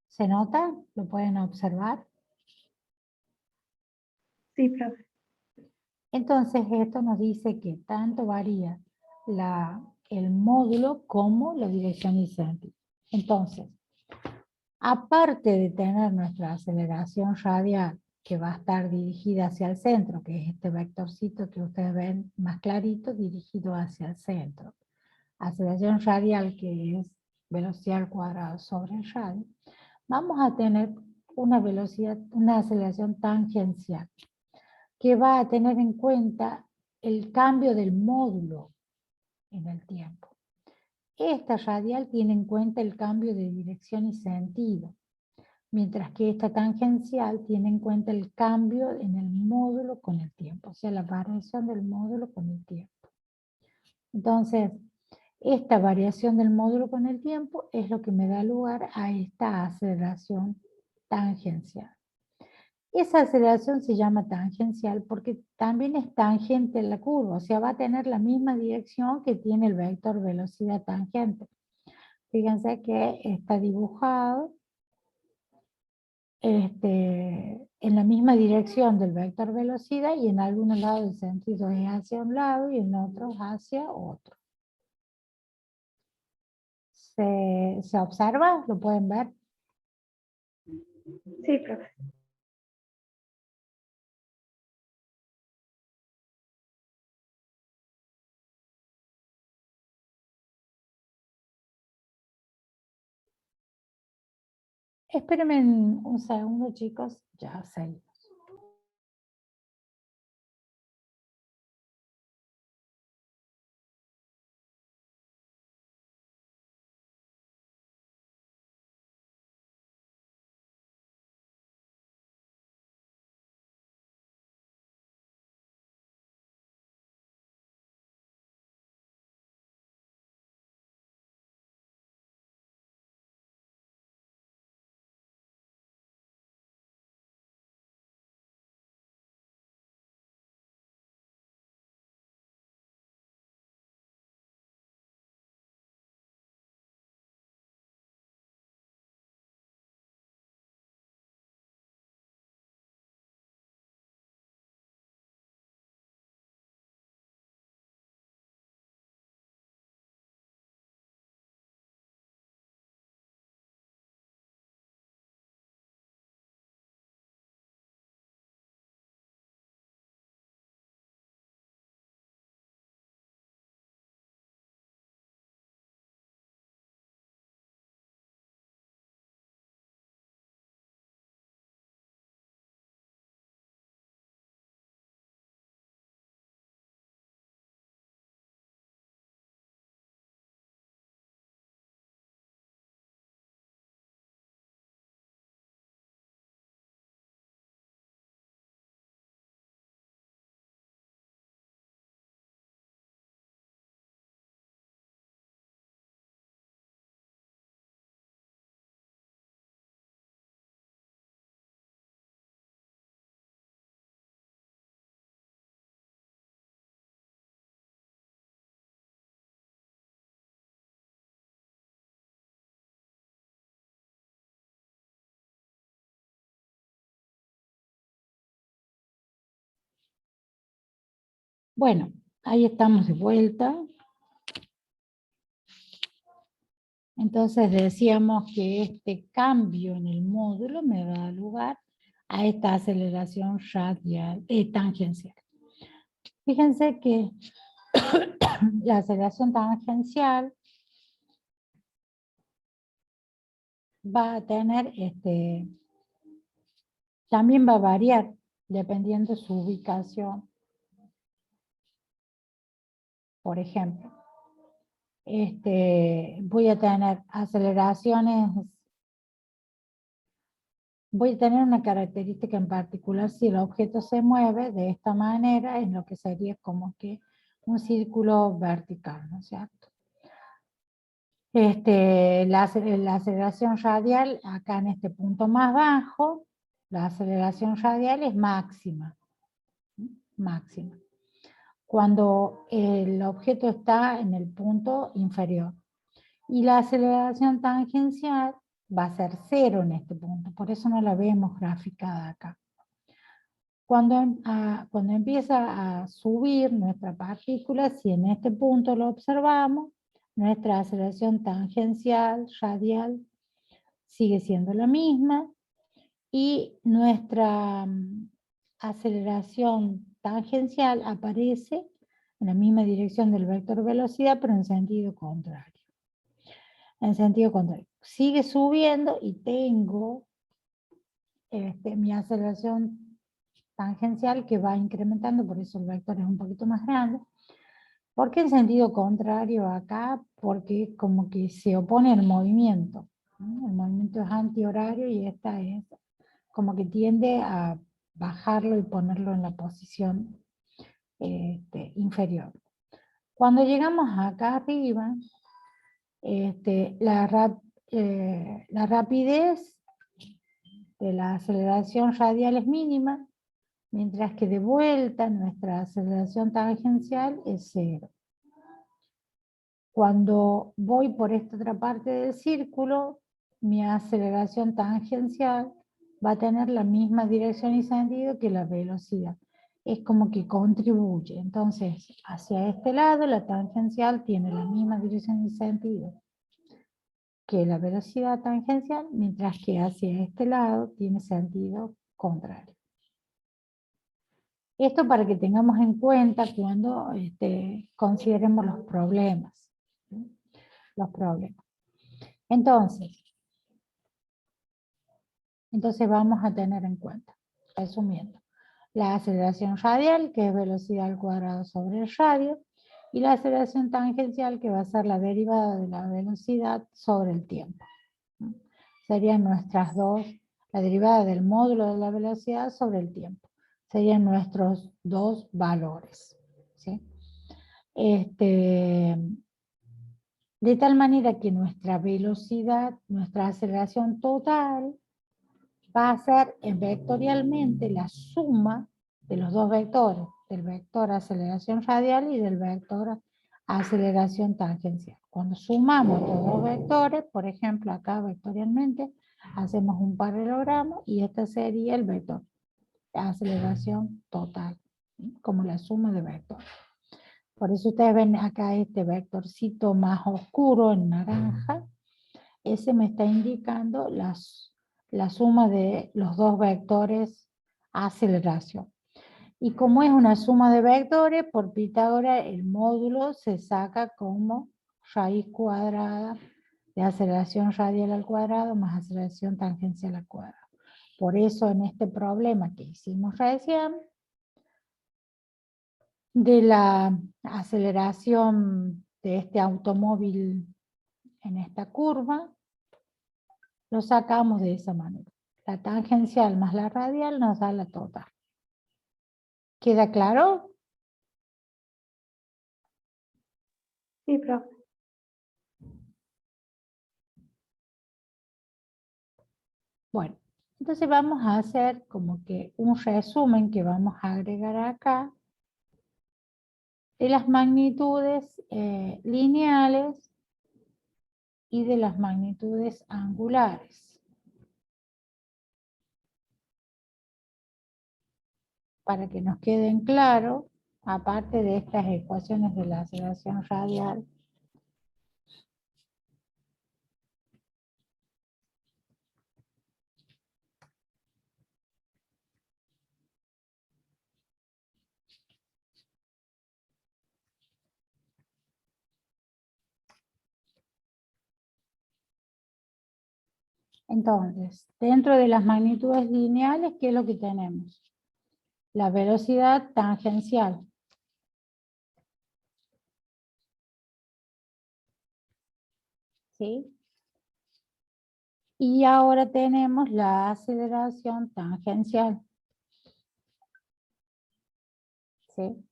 ¿Se nota? ¿Lo pueden observar? Sí, profe. Entonces esto nos dice que tanto varía el módulo como la dirección y sentido. Entonces, aparte de tener nuestra aceleración radial, que va a estar dirigida hacia el centro, que es este vectorcito que ustedes ven más clarito, dirigido hacia el centro. Aceleración radial, que es velocidad al cuadrado sobre el radio. Vamos a tener una aceleración tangencial, que va a tener en cuenta el cambio del módulo en el tiempo. Esta radial tiene en cuenta el cambio de dirección y sentido, mientras que esta tangencial tiene en cuenta el cambio en el módulo con el tiempo, o sea, la variación del módulo con el tiempo. Entonces, esta variación del módulo con el tiempo es lo que me da lugar a esta aceleración tangencial. Esa aceleración se llama tangencial porque también es tangente a la curva, o sea, va a tener la misma dirección que tiene el vector velocidad tangente. Fíjense que está dibujado en la misma dirección del vector velocidad, y en algunos lados el sentido es hacia un lado y en otros hacia otro. ¿Se observa? ¿Lo pueden ver? Sí, profe. Espérenme un segundo, chicos, ya seguimos. Bueno, ahí estamos de vuelta. Entonces decíamos que este cambio en el módulo me va a dar lugar a esta aceleración radial, tangencial. Fíjense que la aceleración tangencial va a tener, también va a variar dependiendo de su ubicación. Por ejemplo, voy a tener aceleraciones, voy a tener una característica en particular si el objeto se mueve de esta manera, en lo que sería como que un círculo vertical, ¿no es cierto? La aceleración radial, acá en este punto más bajo, la aceleración radial es máxima. Máxima. Cuando el objeto está en el punto inferior. Y la aceleración tangencial va a ser cero en este punto, por eso no la vemos graficada acá. Cuando empieza a subir nuestra partícula, si en este punto lo observamos, nuestra aceleración tangencial, radial, sigue siendo la misma, y nuestra aceleración tangencial aparece en la misma dirección del vector velocidad, pero en sentido contrario. En sentido contrario. Sigue subiendo y tengo mi aceleración tangencial que va incrementando, por eso el vector es un poquito más grande. ¿Por qué en sentido contrario acá? Porque como que se opone al movimiento, ¿no? El movimiento es antihorario y esta es como que tiende a bajarlo y ponerlo en la posición inferior. Cuando llegamos acá arriba, la rapidez de la aceleración radial es mínima, mientras que de vuelta nuestra aceleración tangencial es cero. Cuando voy por esta otra parte del círculo, mi aceleración tangencial va a tener la misma dirección y sentido que la velocidad. Es como que contribuye. Entonces, hacia este lado la tangencial tiene la misma dirección y sentido que la velocidad tangencial, mientras que hacia este lado tiene sentido contrario. Esto para que tengamos en cuenta cuando consideremos los problemas. ¿Sí? Los problemas. Entonces vamos a tener en cuenta, resumiendo, la aceleración radial, que es velocidad al cuadrado sobre el radio, y la aceleración tangencial, que va a ser la derivada de la velocidad sobre el tiempo. Serían nuestras dos, la derivada del módulo de la velocidad sobre el tiempo. Serían nuestros dos valores. ¿Sí? De tal manera que nuestra velocidad, nuestra aceleración total, va a ser vectorialmente la suma de los dos vectores, del vector aceleración radial y del vector aceleración tangencial. Cuando sumamos los dos vectores, por ejemplo acá vectorialmente, hacemos un paralelogramo y este sería el vector de aceleración total, ¿sí? Como la suma de vectores. Por eso ustedes ven acá este vectorcito más oscuro en naranja, ese me está indicando la suma de los dos vectores aceleración. Y como es una suma de vectores, por Pitágoras el módulo se saca como raíz cuadrada de aceleración radial al cuadrado más aceleración tangencial al cuadrado. Por eso en este problema que hicimos recién, de la aceleración de este automóvil en esta curva, lo sacamos de esa manera. La tangencial más la radial nos da la total. ¿Queda claro? Sí, profe. Bueno, entonces vamos a hacer como que un resumen que vamos a agregar acá de las magnitudes lineales y de las magnitudes angulares. Para que nos queden claros aparte de estas ecuaciones de la aceleración radial, entonces, dentro de las magnitudes lineales, ¿qué es lo que tenemos? La velocidad tangencial. ¿Sí? Y ahora tenemos la aceleración tangencial. ¿Sí?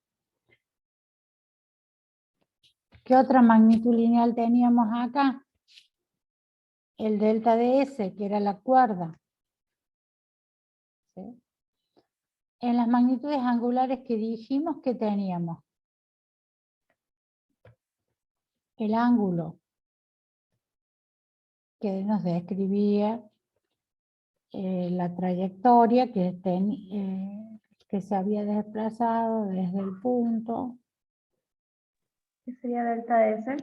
¿Qué otra magnitud lineal teníamos acá? El delta de S, que era la cuerda. ¿Sí? En las magnitudes angulares que dijimos que teníamos el ángulo que nos describía la trayectoria que se había desplazado desde el punto. ¿Qué sería delta de S?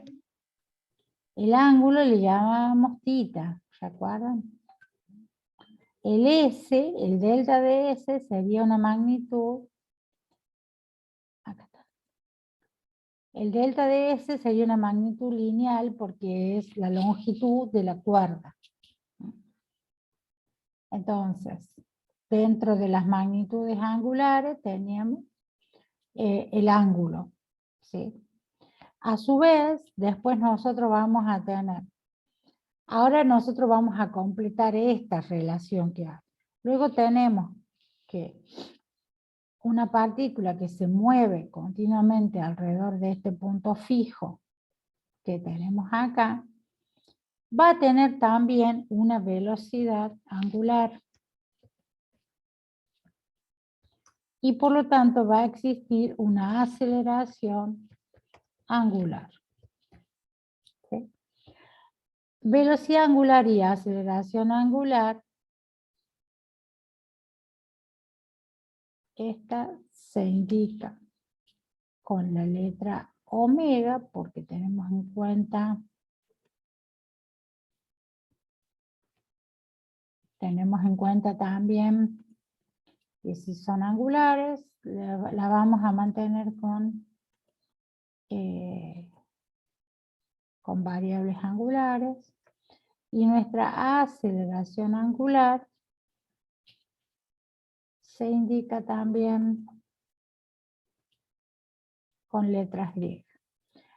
El ángulo le llamábamos θ, ¿recuerdan? El S, el delta de S, sería una magnitud. Acá está. El delta de S sería una magnitud lineal porque es la longitud de la cuerda. Entonces, dentro de las magnitudes angulares teníamos el ángulo. ¿Sí? A su vez, después nosotros vamos a tener, ahora nosotros vamos a completar esta relación que hay. Luego tenemos que una partícula que se mueve continuamente alrededor de este punto fijo que tenemos acá, va a tener también una velocidad angular. Y por lo tanto va a existir una aceleración angular. ¿Sí? Velocidad angular y aceleración angular, esta se indica con la letra omega porque tenemos en cuenta también que si son angulares la vamos a mantener con variables angulares, y nuestra aceleración angular se indica también con letras griegas.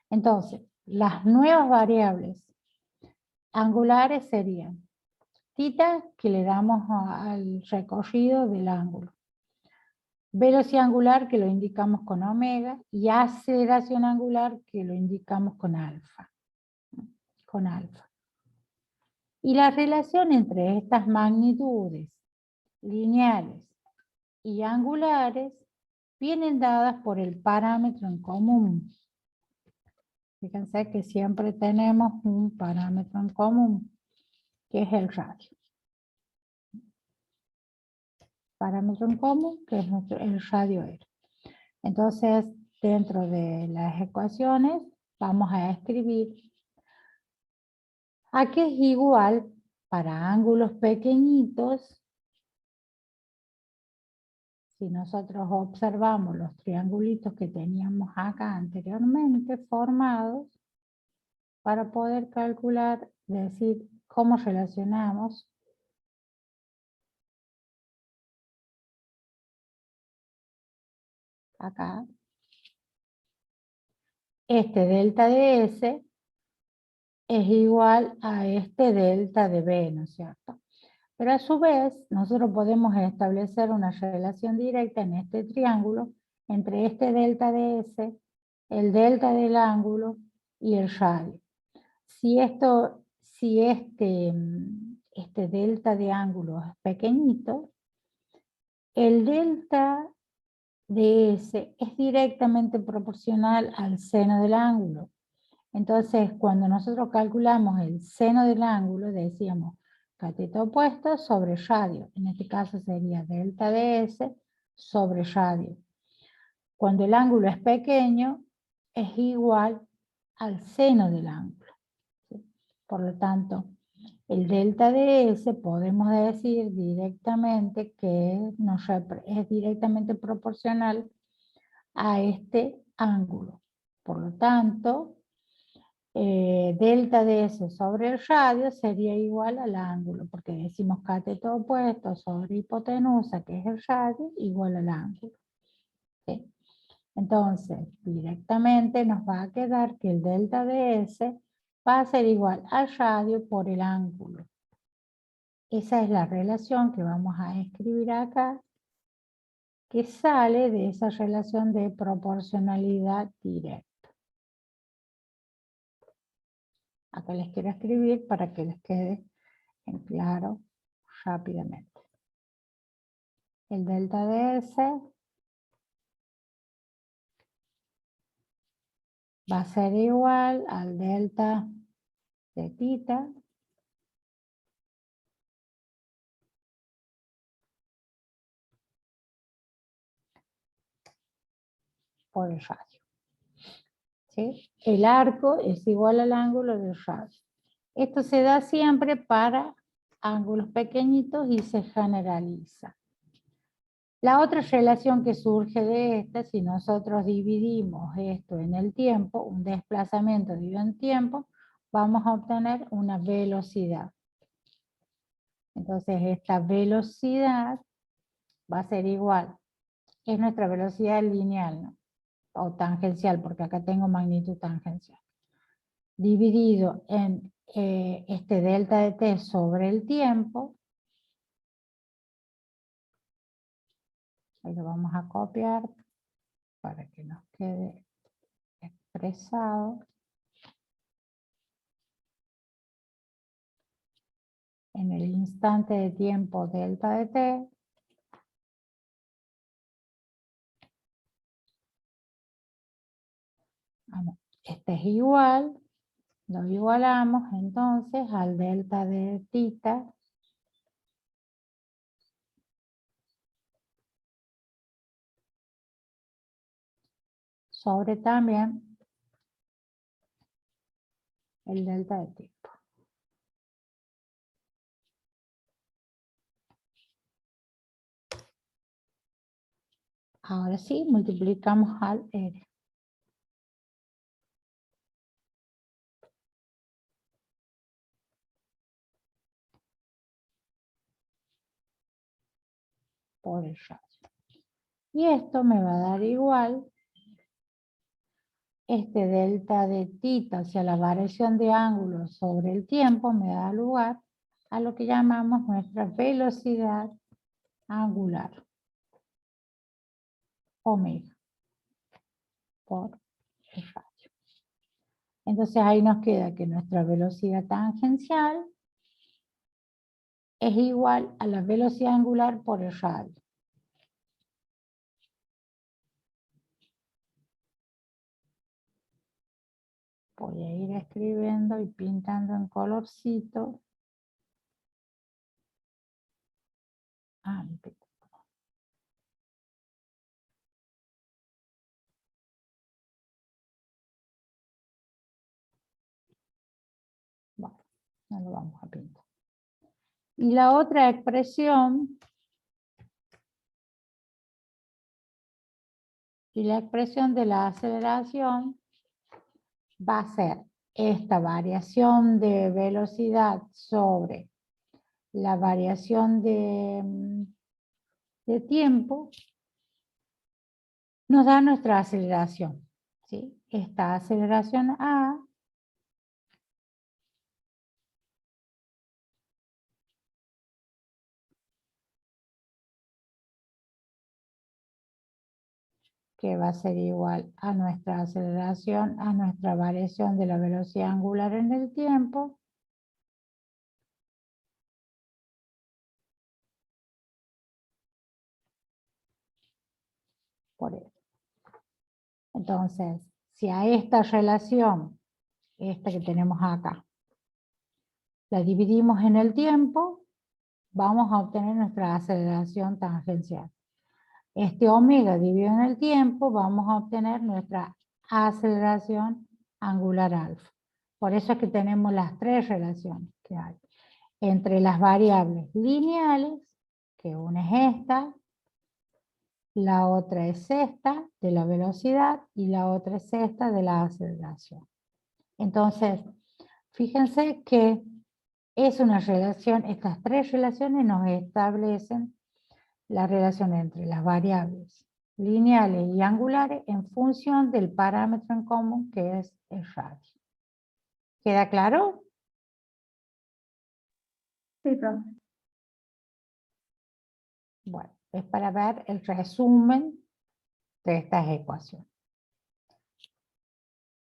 Entonces, las nuevas variables angulares serían θ, que le damos al recorrido del ángulo, velocidad angular, que lo indicamos con omega, y aceleración angular, que lo indicamos con alfa. Y la relación entre estas magnitudes lineales y angulares vienen dadas por el parámetro en común. Fíjense que siempre tenemos un parámetro en común, que es el radio. Parámetro en común, que es el radio R. Entonces, dentro de las ecuaciones, vamos a escribir a que es igual para ángulos pequeñitos. Si nosotros observamos los triangulitos que teníamos acá anteriormente formados, para poder calcular, decir cómo relacionamos acá este delta de S es igual a este delta de B, ¿no es cierto? Pero a su vez, nosotros podemos establecer una relación directa en este triángulo entre este delta de S, el delta del ángulo y el radio. Si este delta de ángulo es pequeñito, el delta de S es directamente proporcional al seno del ángulo. Entonces, cuando nosotros calculamos el seno del ángulo, decíamos cateto opuesto sobre radio. En este caso sería delta de S sobre radio. Cuando el ángulo es pequeño, es igual al seno del ángulo. ¿Sí? Por lo tanto, el delta de S podemos decir directamente que es directamente proporcional a este ángulo. Por lo tanto, delta de S sobre el radio sería igual al ángulo, porque decimos cateto opuesto sobre hipotenusa, que es el radio, igual al ángulo. ¿Sí? Entonces, directamente nos va a quedar que el delta de S va a ser igual al radio por el ángulo. Esa es la relación que vamos a escribir acá, que sale de esa relación de proporcionalidad directa. Acá les quiero escribir para que les quede en claro rápidamente. El delta de S va a ser igual al delta de tita por el radio. ¿Sí? El arco es igual al ángulo del radio. Esto se da siempre para ángulos pequeñitos y se generaliza. La otra relación que surge de esta, si nosotros dividimos esto en el tiempo, un desplazamiento dividido en tiempo, vamos a obtener una velocidad. Entonces esta velocidad va a ser igual, es nuestra velocidad lineal, ¿no? O tangencial, porque acá tengo magnitud tangencial, dividido en este delta de t sobre el tiempo. Ahí lo vamos a copiar para que nos quede expresado. En el instante de tiempo delta de t, este es igual, lo igualamos entonces al delta de tita sobre también el delta de tiempo. Ahora sí, multiplicamos al R. Por el radio. Y esto me va a dar igual este delta de tita, o sea, la variación de ángulo sobre el tiempo, me da lugar a lo que llamamos nuestra velocidad angular, omega, por el radio. Entonces ahí nos queda que nuestra velocidad tangencial es igual a la velocidad angular por el radio. Voy a ir escribiendo y pintando en colorcito. Bueno, no lo vamos a pintar. Y la otra expresión, de la aceleración va a ser esta variación de velocidad sobre la variación de tiempo, nos da nuestra aceleración. ¿Sí? Esta aceleración A que va a ser igual a nuestra aceleración, a nuestra variación de la velocidad angular en el tiempo, por eso. Entonces, si a esta relación, esta que tenemos acá, la dividimos en el tiempo, vamos a obtener nuestra aceleración tangencial. este omega dividido en el tiempo, vamos a obtener nuestra aceleración angular alfa. Por eso es que tenemos las tres relaciones que hay entre las variables lineales, que una es esta, la otra es esta de la velocidad y la otra es esta de la aceleración. Entonces, fíjense que es una relación, estas tres relaciones nos establecen la relación entre las variables lineales y angulares en función del parámetro en común que es el radio. ¿Queda claro? Sí, profe. Bueno, es para ver el resumen de estas ecuaciones.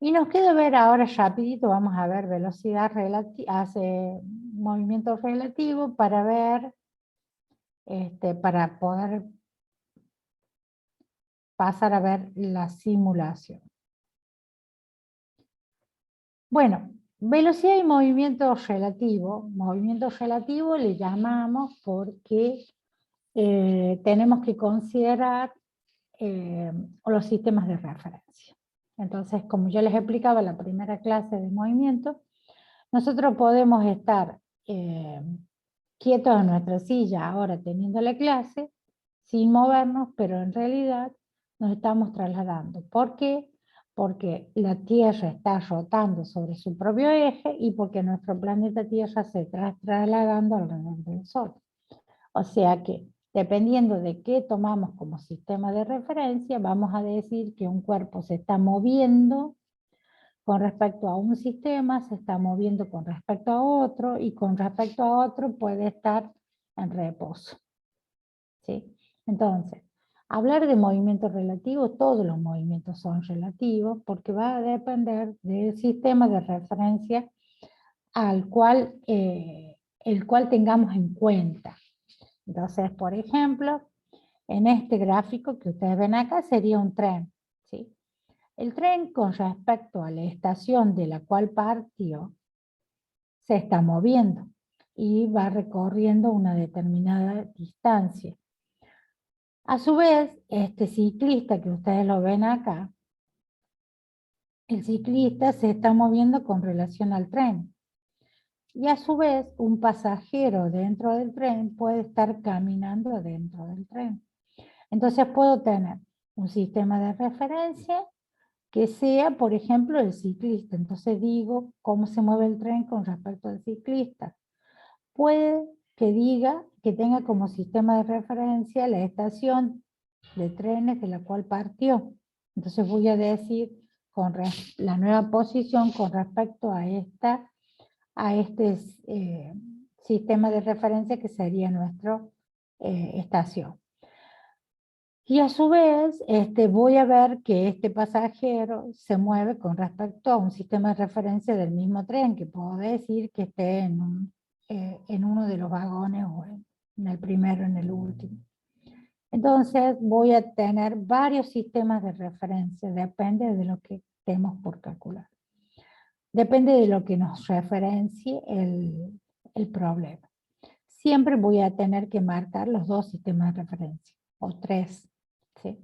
Y nos queda ver ahora rapidito, vamos a ver velocidad relativa, hace movimiento relativo para ver, para poder pasar a ver la simulación. Bueno, velocidad y movimiento relativo le llamamos porque tenemos que considerar los sistemas de referencia. Entonces, como yo les explicaba en la primera clase de movimiento, nosotros podemos estar quietos en nuestra silla ahora teniendo la clase, sin movernos, pero en realidad nos estamos trasladando. ¿Por qué? Porque la Tierra está rotando sobre su propio eje y porque nuestro planeta Tierra se está trasladando alrededor del Sol. O sea que, dependiendo de qué tomamos como sistema de referencia, vamos a decir que un cuerpo se está moviendo con respecto a un sistema, se está moviendo con respecto a otro, y con respecto a otro puede estar en reposo. ¿Sí? Entonces, hablar de movimiento relativo, todos los movimientos son relativos, porque va a depender del sistema de referencia al cual, el cual tengamos en cuenta. Entonces, por ejemplo, en este gráfico que ustedes ven acá sería un tren, ¿sí? El tren, con respecto a la estación de la cual partió, se está moviendo y va recorriendo una determinada distancia. A su vez, este ciclista que ustedes lo ven acá, el ciclista se está moviendo con relación al tren. Y a su vez, un pasajero dentro del tren puede estar caminando dentro del tren. Entonces puedo tener un sistema de referencia que sea, por ejemplo, el ciclista. Entonces digo cómo se mueve el tren con respecto al ciclista. Puede que diga que tenga como sistema de referencia la estación de trenes de la cual partió. Entonces voy a decir la nueva posición con respecto a este sistema de referencia que sería nuestra estación. Y a su vez voy a ver que este pasajero se mueve con respecto a un sistema de referencia del mismo tren, que puedo decir que esté en uno de los vagones o en el primero, en el último. Entonces voy a tener varios sistemas de referencia, depende de lo que estemos por calcular. Depende de lo que nos referencie el problema. Siempre voy a tener que marcar los dos sistemas de referencia, o tres. ¿Sí?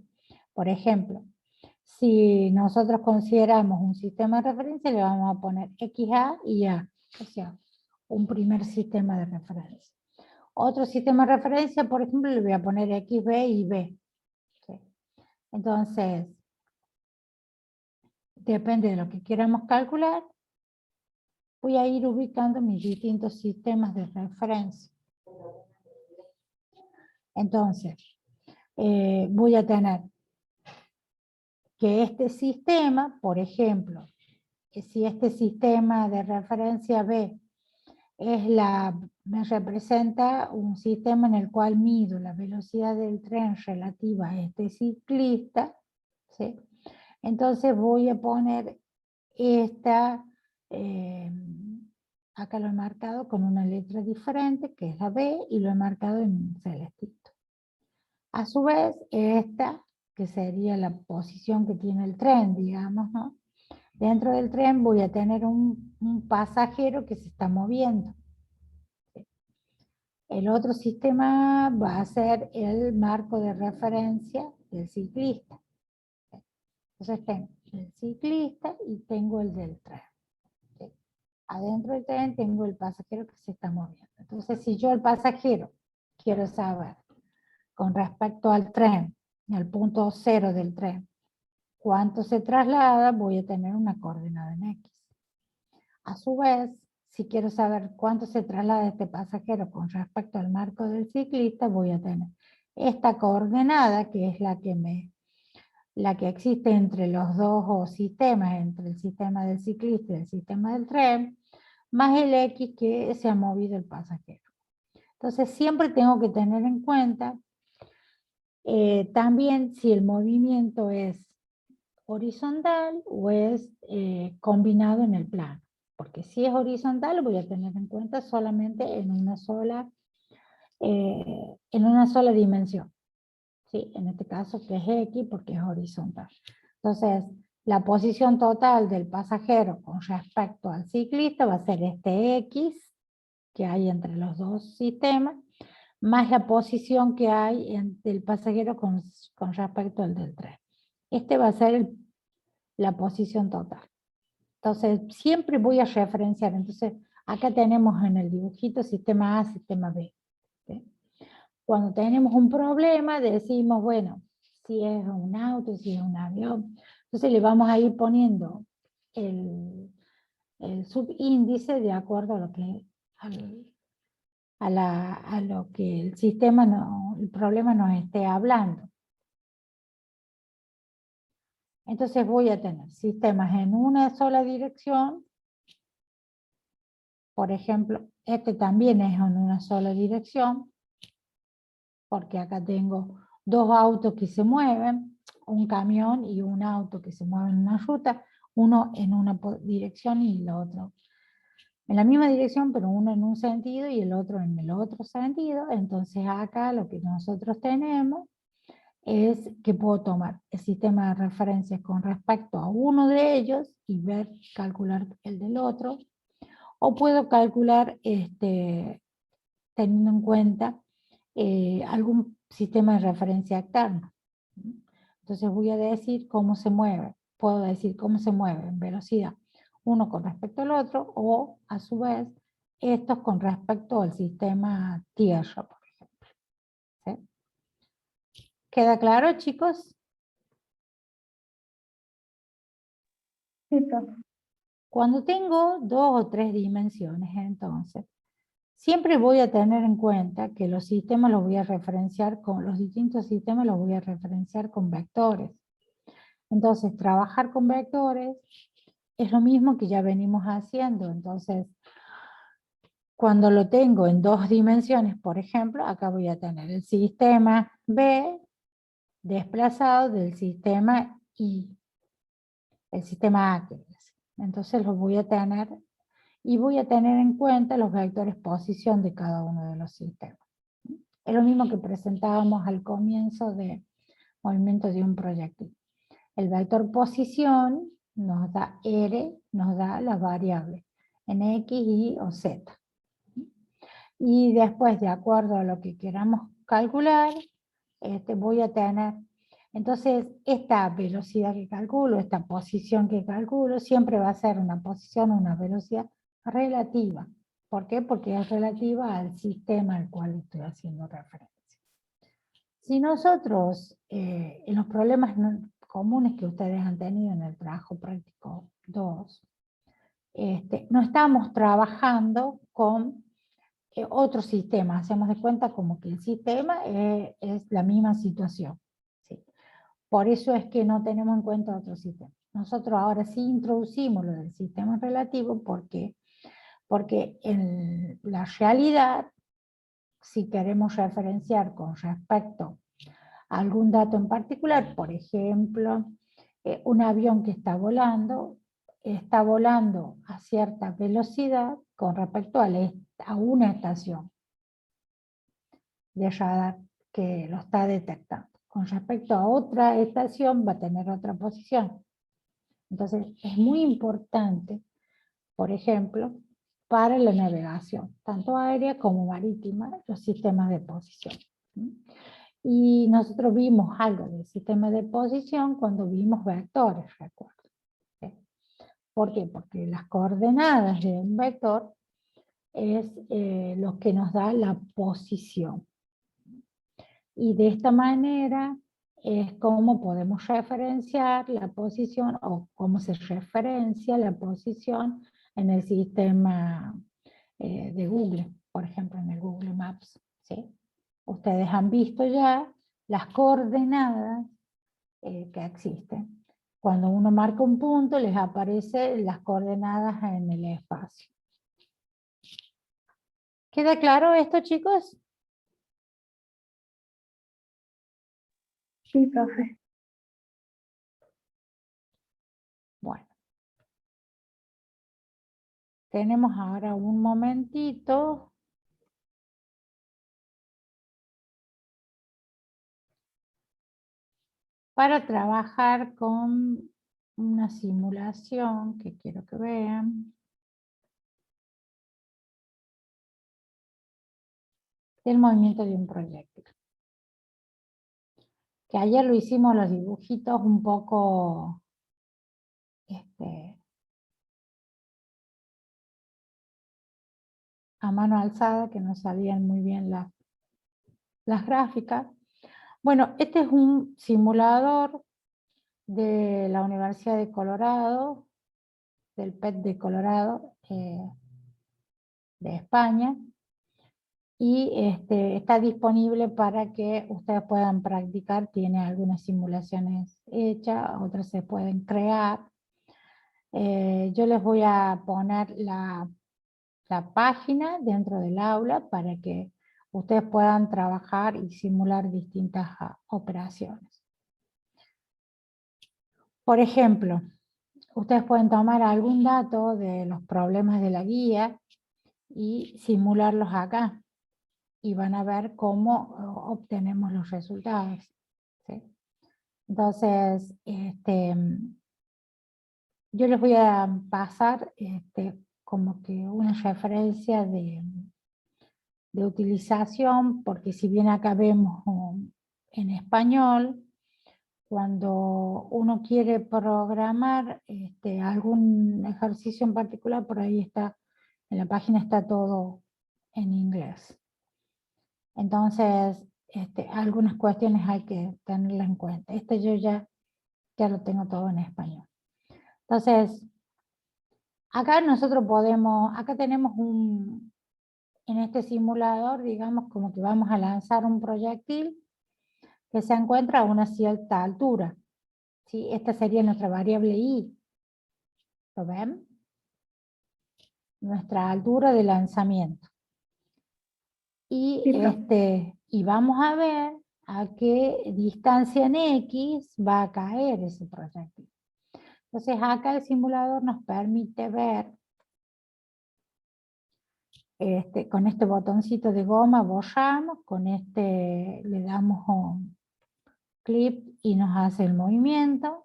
Por ejemplo, si nosotros consideramos un sistema de referencia, le vamos a poner XA y A, o sea, un primer sistema de referencia. Otro sistema de referencia, por ejemplo, le voy a poner XB y B. ¿Sí? Entonces, depende de lo que queramos calcular, voy a ir ubicando mis distintos sistemas de referencia. Entonces, voy a tener que este sistema, por ejemplo, si este sistema de referencia B me representa un sistema en el cual mido la velocidad del tren relativa a este ciclista, ¿sí? Entonces voy a poner esta, acá lo he marcado con una letra diferente, que es la B, y lo he marcado en celestito. A su vez, esta, que sería la posición que tiene el tren, digamos, ¿no? Dentro del tren voy a tener un pasajero que se está moviendo. El otro sistema va a ser el marco de referencia del ciclista. Entonces tengo el ciclista y tengo el del tren. ¿Sí? Adentro del tren tengo el pasajero que se está moviendo. Entonces, si yo el pasajero quiero saber con respecto al tren, al punto cero del tren, cuánto se traslada, voy a tener una coordenada en X. A su vez, si quiero saber cuánto se traslada este pasajero con respecto al marco del ciclista, voy a tener esta coordenada, que es la que existe entre los dos sistemas, entre el sistema del ciclista y el sistema del tren, más el X que se ha movido el pasajero. Entonces siempre tengo que tener en cuenta también si el movimiento es horizontal o es combinado en el plano. Porque si es horizontal voy a tener en cuenta solamente en una sola dimensión. ¿Sí? En este caso que es X porque es horizontal. Entonces, la posición total del pasajero con respecto al ciclista va a ser este X que hay entre los dos sistemas, más la posición que hay del pasajero con respecto al del tren. Este va a ser la posición total. Entonces, siempre voy a referenciar. Entonces, acá tenemos en el dibujito sistema A, sistema B. ¿Sí? Cuando tenemos un problema, decimos, bueno, si es un auto, si es un avión, entonces le vamos a ir poniendo el subíndice de acuerdo a lo que, a lo que el sistema, el problema nos esté hablando. Entonces voy a tener sistemas en una sola dirección. Por ejemplo, este también es en una sola dirección, porque acá tengo dos autos que se mueven, un camión y un auto que se mueven en una ruta, uno en una dirección y el otro en la misma dirección, pero uno en un sentido y el otro en el otro sentido. Entonces acá lo que nosotros tenemos es que puedo tomar el sistema de referencias con respecto a uno de ellos y calcular el del otro, o puedo calcular teniendo en cuenta algún sistema de referencia externo. Entonces voy a decir cómo se mueve, puedo decir cómo se mueve en velocidad uno con respecto al otro, o a su vez estos con respecto al sistema tierra, por ejemplo. ¿Sí? ¿Queda claro, chicos? Sí, profe. Cuando tengo 2 o 3 dimensiones, entonces, siempre voy a tener en cuenta que los sistemas los voy a referenciar con, los distintos sistemas los voy a referenciar con vectores. Entonces, trabajar con vectores es lo mismo que ya venimos haciendo. Entonces, cuando lo tengo en 2 dimensiones, por ejemplo, acá voy a tener el sistema B desplazado del sistema I, el sistema A. Entonces lo voy a tener y voy a tener en cuenta los vectores posición de cada uno de los sistemas. Es lo mismo que presentábamos al comienzo de movimiento de un proyectil. El vector posición nos da R, nos da las variables en X, Y o Z. Y después, de acuerdo a lo que queramos calcular, voy a tener, entonces, esta velocidad que calculo, esta posición que calculo, siempre va a ser una posición, una velocidad relativa. ¿Por qué? Porque es relativa al sistema al cual estoy haciendo referencia. Si nosotros, en los problemas comunes que ustedes han tenido en el trabajo práctico 2, no estamos trabajando con otro sistema, hacemos de cuenta como que el sistema es la misma situación. ¿Sí? Por eso es que no tenemos en cuenta otro sistema. Nosotros ahora sí introducimos lo del sistema relativo porque en la realidad, si queremos referenciar con respecto a algún dato en particular, por ejemplo, un avión que está volando a cierta velocidad con respecto a una estación de radar que lo está detectando. Con respecto a otra estación va a tener otra posición. Entonces es muy importante, por ejemplo, para la navegación, tanto aérea como marítima, los sistemas de posición. Y nosotros vimos algo del sistema de posición cuando vimos vectores, recuerdo. ¿Por qué? Porque las coordenadas de un vector es lo que nos da la posición. Y de esta manera es como podemos referenciar la posición o cómo se referencia la posición en el sistema de Google, por ejemplo en el Google Maps. ¿Sí? Ustedes han visto ya las coordenadas que existen. Cuando uno marca un punto les aparecen las coordenadas en el espacio. ¿Queda claro esto, chicos? Sí, profe. Bueno. Tenemos ahora un momentito. Para trabajar con una simulación que quiero que vean. Del movimiento de un proyectil. Que ayer lo hicimos los dibujitos un poco a mano alzada, que no salían muy bien las gráficas. Bueno, este es un simulador de la Universidad de Colorado, del PET de Colorado, de España. Y está disponible para que ustedes puedan practicar. Tiene algunas simulaciones hechas, otras se pueden crear. Yo les voy a poner la página dentro del aula para que ustedes puedan trabajar y simular distintas operaciones. Por ejemplo, ustedes pueden tomar algún dato de los problemas de la guía y simularlos acá. Y van a ver cómo obtenemos los resultados. ¿Sí? Entonces, yo les voy a pasar como que una referencia de utilización, porque si bien acá vemos en español, cuando uno quiere programar algún ejercicio en particular, por ahí está, en la página está todo en inglés. Entonces, algunas cuestiones hay que tenerlas en cuenta. Yo ya lo tengo todo en español. Entonces, acá nosotros acá tenemos en este simulador, digamos, como que vamos a lanzar un proyectil que se encuentra a una cierta altura. ¿Sí? Esta sería nuestra variable I. ¿Lo ven? Nuestra altura de lanzamiento. Y, y vamos a ver a qué distancia en X va a caer ese proyectil. Entonces acá el simulador nos permite ver, con este botoncito de goma borramos, con le damos un clip y nos hace el movimiento.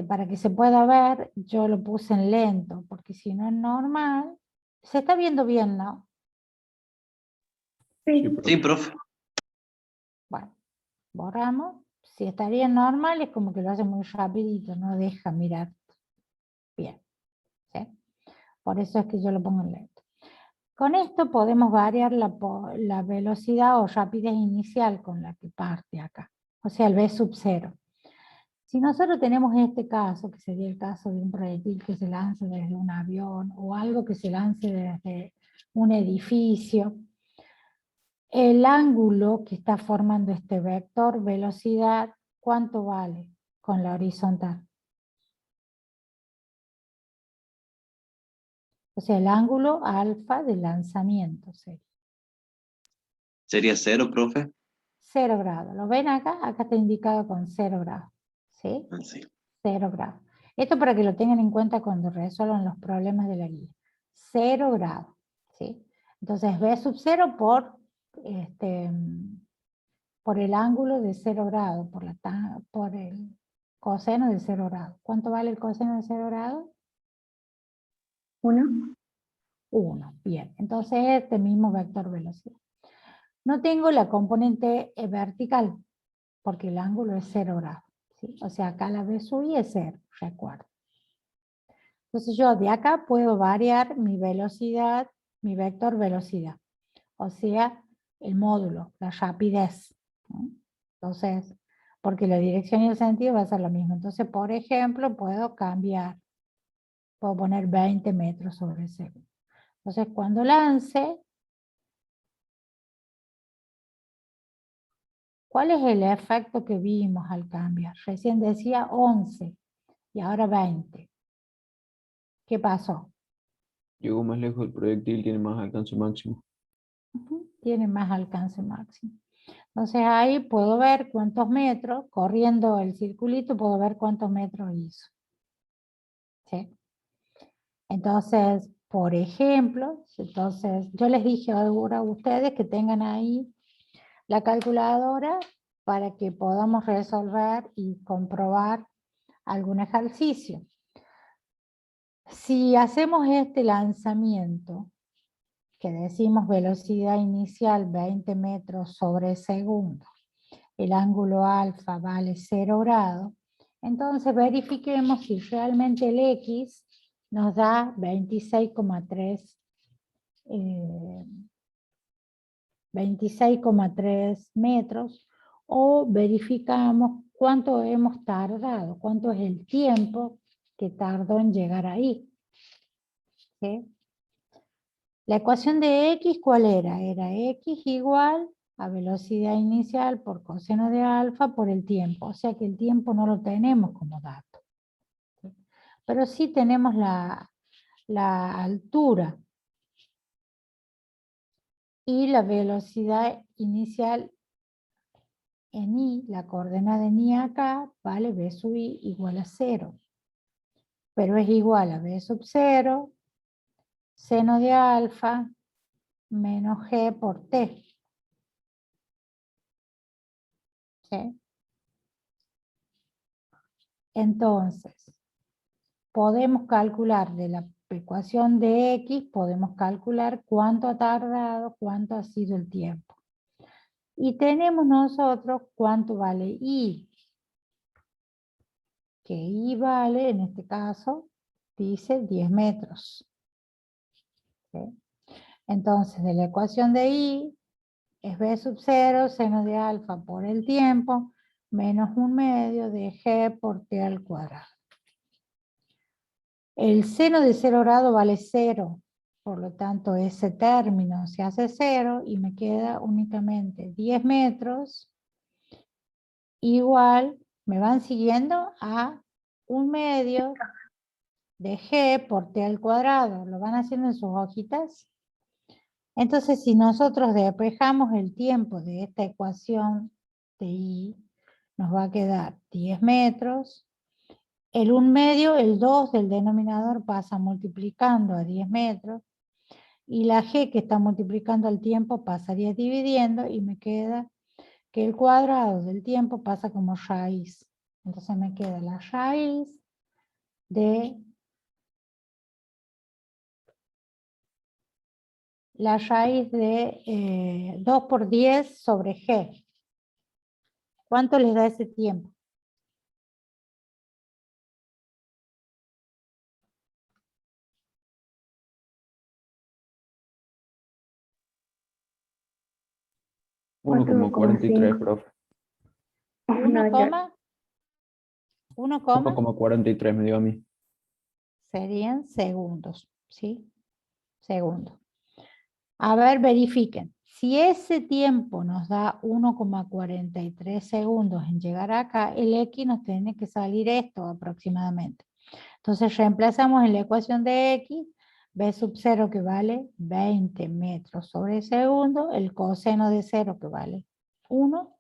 Para que se pueda ver, yo lo puse en lento, porque si no es normal, se está viendo bien, ¿no? Sí. Sí, profe. Bueno, borramos. Si estaría normal, es como que lo hace muy rapidito, no deja mirar bien. ¿Sí? Por eso es que yo lo pongo en lento. Con esto podemos variar la velocidad o rapidez inicial con la que parte acá. O sea, el V sub 0. Si nosotros tenemos este caso, que sería el caso de un proyectil que se lance desde un avión o algo que se lance desde un edificio, el ángulo que está formando este vector velocidad, ¿cuánto vale con la horizontal? O sea, el ángulo alfa de lanzamiento sería. Sería 0, profe. 0 grados. ¿Lo ven acá? Acá está indicado con 0 grados. ¿Sí? Sí. 0 grados. Esto para que lo tengan en cuenta cuando resuelvan los problemas de la guía. 0 grados. ¿Sí? Entonces V sub 0 por el ángulo de 0 grados, por el coseno de 0 grados. ¿Cuánto vale el coseno de 0 grados? 1. 1. Bien, entonces este mismo vector velocidad. No tengo la componente vertical, porque el ángulo es 0 grados. ¿Sí? O sea, acá la V sub I es 0, recuerdo. Entonces yo de acá puedo variar mi velocidad, mi vector velocidad. O sea, el módulo, la rapidez, ¿no? Entonces, porque la dirección y el sentido va a ser lo mismo. Entonces, por ejemplo, puedo cambiar. Puedo poner 20 metros sobre segundo. Entonces, cuando lance, ¿cuál es el efecto que vimos al cambiar? Recién decía 11 y ahora 20. ¿Qué pasó? Llegó más lejos el proyectil, tiene más alcance máximo. Tiene más alcance máximo. Entonces ahí puedo ver cuántos metros, corriendo el circulito, puedo ver cuántos metros hizo. ¿Sí? Entonces, por ejemplo, yo les dije ahora a ustedes que tengan ahí la calculadora para que podamos resolver y comprobar algún ejercicio. Si hacemos este lanzamiento, que decimos velocidad inicial 20 metros sobre segundo, el ángulo alfa vale 0 grados, entonces verifiquemos si realmente el X nos da 26,3 metros, o verificamos cuánto hemos tardado, cuánto es el tiempo que tardó en llegar ahí. ¿Sí? La ecuación de X, ¿cuál era? Era X igual a velocidad inicial por coseno de alfa por el tiempo. O sea que el tiempo no lo tenemos como dato. ¿Sí? Pero sí tenemos la altura y la velocidad inicial en I, la coordenada en I acá, vale B sub I igual a 0. Pero es igual a B sub 0, seno de alfa, menos G por T. ¿Sí? Entonces, podemos calcular de la ecuación de X, podemos calcular cuánto ha tardado, cuánto ha sido el tiempo. Y tenemos nosotros cuánto vale I. Que I vale, en este caso, dice 10 metros. ¿Sí? Entonces, de la ecuación de I, es B sub 0, seno de alfa por el tiempo, menos 1/2 de G por T al cuadrado. El seno de 0 grado vale 0, por lo tanto ese término se hace 0 y me queda únicamente 10 metros, igual, me van siguiendo, a 1/2 de G por T al cuadrado. ¿Lo van haciendo en sus hojitas? Entonces, si nosotros despejamos el tiempo de esta ecuación de I, nos va a quedar 10 metros. El 1/2, el 2 del denominador pasa multiplicando a 10 metros. Y la G que está multiplicando el tiempo pasaría dividiendo y me queda que el cuadrado del tiempo pasa como raíz. Entonces me queda la raíz de 2 por 10 sobre G. ¿Cuánto les da ese tiempo? Uno como 43, 4,5. profe. 1, 1,43 me dio a mí. serían segundos, ¿sí? Segundos. A ver, verifiquen. Si ese tiempo nos da 1,43 segundos en llegar acá, el X nos tiene que salir esto aproximadamente. Entonces reemplazamos en la ecuación de X, B sub 0 que vale 20 metros sobre segundo, el coseno de 0 que vale 1,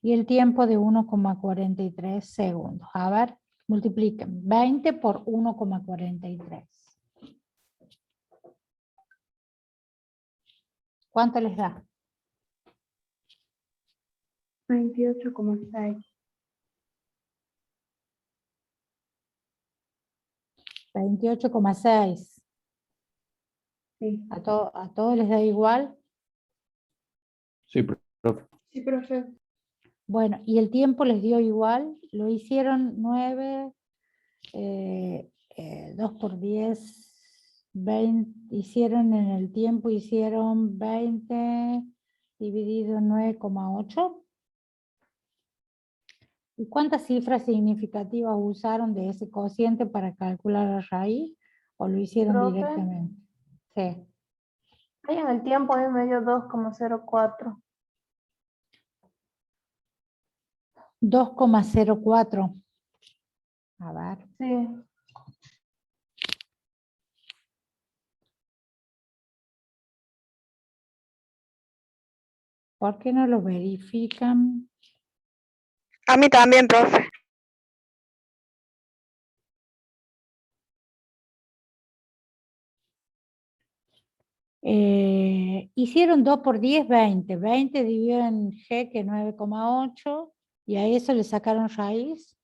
y el tiempo de 1,43 segundos. A ver, multipliquen 20 por 1,43. ¿Cuánto les da? 28,6. 28,6. Sí. ¿A todos les da igual? Sí, profe. Sí, profe. Bueno, ¿y el tiempo les dio igual? Lo hicieron 9, 2 por 10, 20, hicieron en el tiempo, hicieron 20 dividido en 9,8. ¿Y cuántas cifras significativas usaron de ese cociente para calcular la raíz? ¿O lo hicieron Profe. directamente? Sí. Ahí en el tiempo ahí me dio 2,04. 2,04. A ver. Sí. ¿Por qué no lo verifican? A mí también, profe. Hicieron 2 por 10, 20. 20 dividido en G, que es 9,8. Y a eso le sacaron raíz.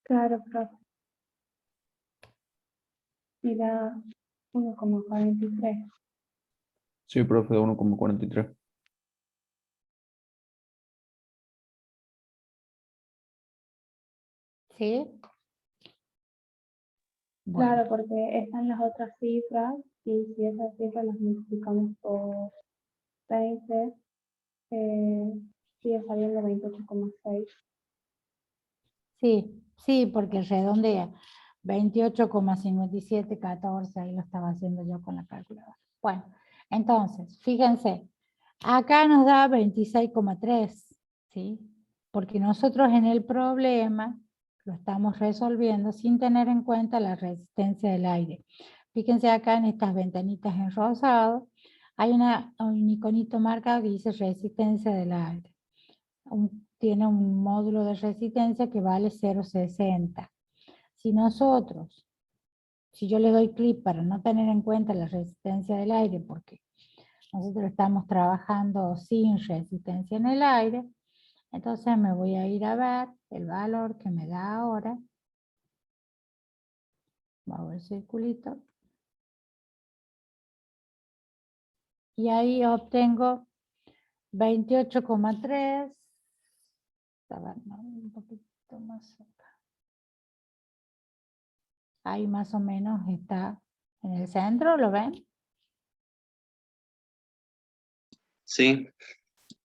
Claro, profe. Y da 1,43. Sí, profe, 1,43. ¿Sí? Bueno, Claro, porque están las otras cifras y si esas cifras las multiplicamos por 20, sigue saliendo 28,6. sí, porque redondea. 28,5714, ahí lo estaba haciendo yo con la calculadora. Bueno, entonces, fíjense, acá nos da 26,3, ¿sí? Porque nosotros en el problema lo estamos resolviendo sin tener en cuenta la resistencia del aire. Fíjense acá en estas ventanitas en rosado, hay un iconito marcado que dice resistencia del aire. Tiene un módulo de resistencia que vale 0,60. Si yo le doy clic para no tener en cuenta la resistencia del aire, porque nosotros estamos trabajando sin resistencia en el aire, entonces me voy a ir a ver el valor que me da ahora. Muevo el circulito. Y ahí obtengo 28,3. A ver, no, un poquito más acá. Ahí más o menos está en el centro, ¿lo ven? Sí,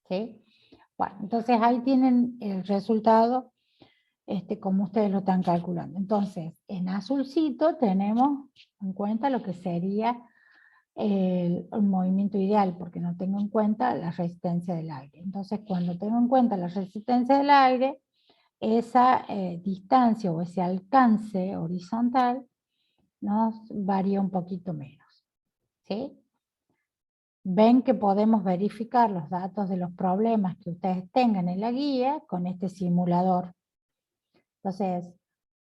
¿Sí? Bueno, entonces ahí tienen el resultado como ustedes lo están calculando. Entonces, en azulcito tenemos en cuenta lo que sería el movimiento ideal, porque no tengo en cuenta la resistencia del aire. Entonces, cuando tengo en cuenta la resistencia del aire, esa distancia o ese alcance horizontal nos varía un poquito menos. ¿Sí? Ven que podemos verificar los datos de los problemas que ustedes tengan en la guía con este simulador. Entonces,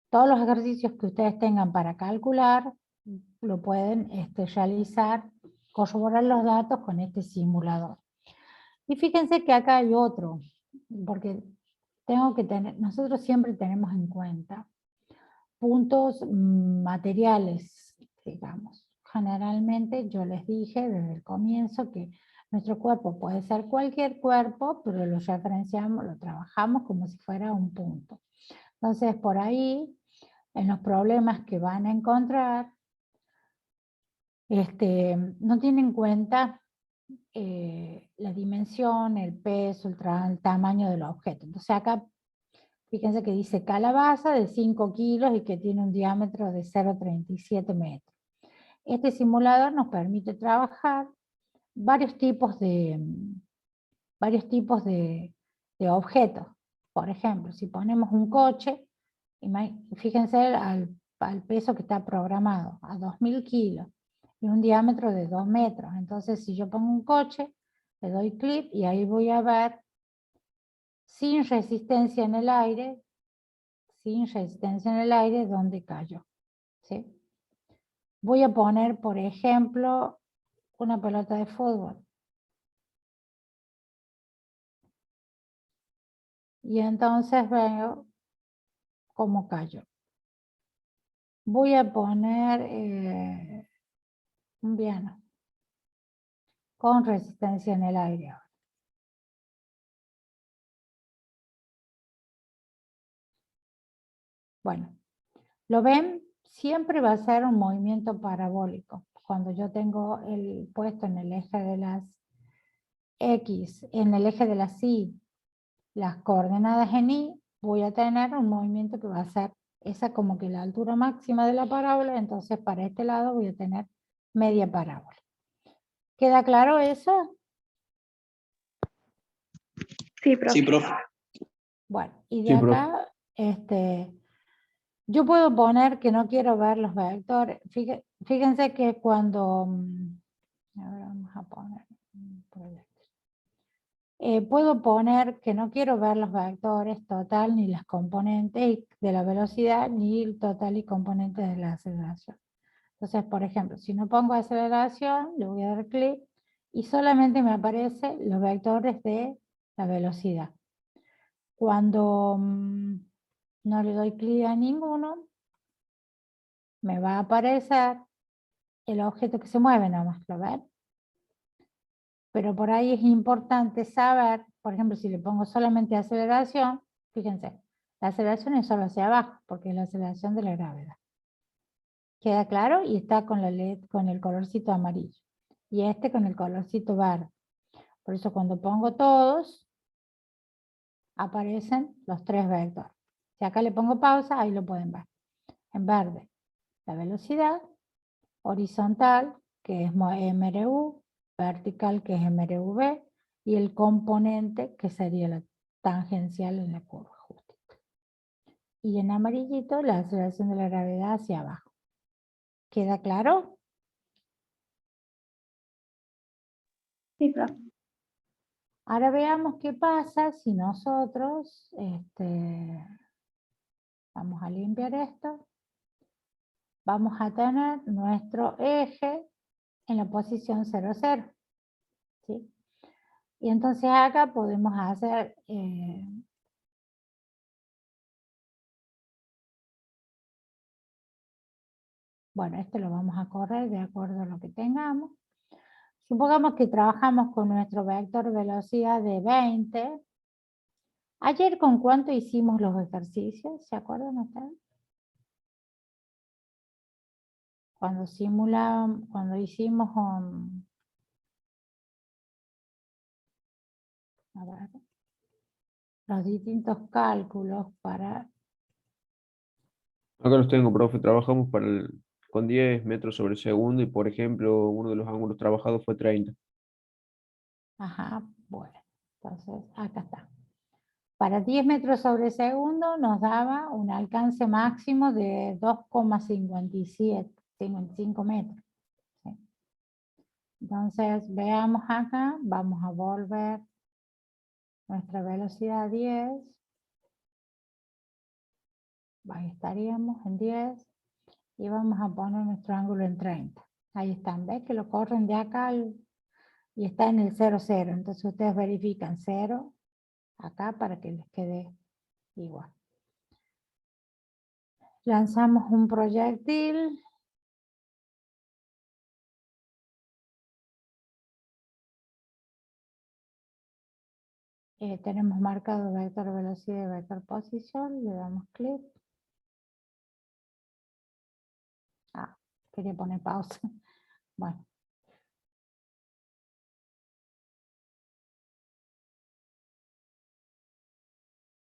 todos los ejercicios que ustedes tengan para calcular, lo pueden realizar, corroborar los datos con este simulador. Y fíjense que acá hay otro, porque nosotros siempre tenemos en cuenta puntos materiales, digamos. Generalmente yo les dije desde el comienzo que nuestro cuerpo puede ser cualquier cuerpo, pero lo referenciamos, lo trabajamos como si fuera un punto. Entonces, por ahí, en los problemas que van a encontrar, no tienen en cuenta la dimensión, el peso, el tamaño del objeto. Entonces acá, fíjense que dice calabaza de 5 kilos y que tiene un diámetro de 0,37 metros. Este simulador nos permite trabajar varios tipos de objetos. Por ejemplo, si ponemos un coche, fíjense al peso que está programado, a 2000 kilos, y un diámetro de 2 metros. Entonces, si yo pongo un coche, le doy clic y ahí voy a ver, sin resistencia en el aire, dónde cayó. ¿Sí? Voy a poner, por ejemplo, una pelota de fútbol. Y entonces veo cómo cayó. Voy a poner un piano con resistencia en el aire ahora. Bueno, ¿lo ven? Siempre va a ser un movimiento parabólico. Cuando yo tengo el puesto en el eje de las X, en el eje de las Y, las coordenadas en Y, voy a tener un movimiento que va a ser esa como que la altura máxima de la parábola, entonces para este lado voy a tener media parábola. ¿Queda claro eso? Sí, profe. Sí, profe. Bueno, y de Sí, profe. acá, yo puedo poner que no quiero ver los vectores. Fíjense que cuando, ahora vamos a poner un proyecto. Puedo poner que no quiero ver los vectores total ni las componentes de la velocidad ni el total y componentes de la aceleración. Entonces, por ejemplo, si no pongo aceleración, le voy a dar clic y solamente me aparecen los vectores de la velocidad. Cuando no le doy clic a ninguno, me va a aparecer el objeto que se mueve nomás, ¿lo ven? Pero por ahí es importante saber, por ejemplo, si le pongo solamente aceleración, fíjense, la aceleración es solo hacia abajo, porque es la aceleración de la gravedad. ¿Queda claro? Y está con la LED, con el colorcito amarillo. Y este con el colorcito verde. Por eso cuando pongo todos, aparecen los tres vectores. Si acá le pongo pausa, ahí lo pueden ver. En verde, la velocidad, horizontal, que es MRU, vertical, que es MRV, y el componente, que sería la tangencial en la curva justita. Y en amarillito, la aceleración de la gravedad hacia abajo. ¿Queda claro? Sí, profe. Ahora veamos qué pasa si nosotros, vamos a limpiar esto, vamos a tener nuestro eje en la posición 0, 0. ¿Sí? Y entonces acá podemos hacer, bueno, esto lo vamos a correr de acuerdo a lo que tengamos. Supongamos que trabajamos con nuestro vector velocidad de 20. Ayer, ¿con cuánto hicimos los ejercicios? ¿Se acuerdan ustedes? Cuando simulamos, cuando hicimos a ver, los distintos cálculos para... Acá los tengo, profe. Trabajamos con 10 metros sobre segundo y, por ejemplo, uno de los ángulos trabajados fue 30. Ajá, bueno, entonces acá está. Para 10 metros sobre segundo nos daba un alcance máximo de 2,55 metros. ¿Sí? Entonces veamos acá, vamos a volver nuestra velocidad a 10. Ahí estaríamos en 10 y vamos a poner nuestro ángulo en 30. Ahí están, ¿ves que lo corren de acá y está en el 0, 0? Entonces ustedes verifican 0 acá para que les quede igual. Lanzamos un proyectil. Tenemos marcado vector velocidad y vector posición. Le damos clic. Ah, quería poner pausa. Bueno.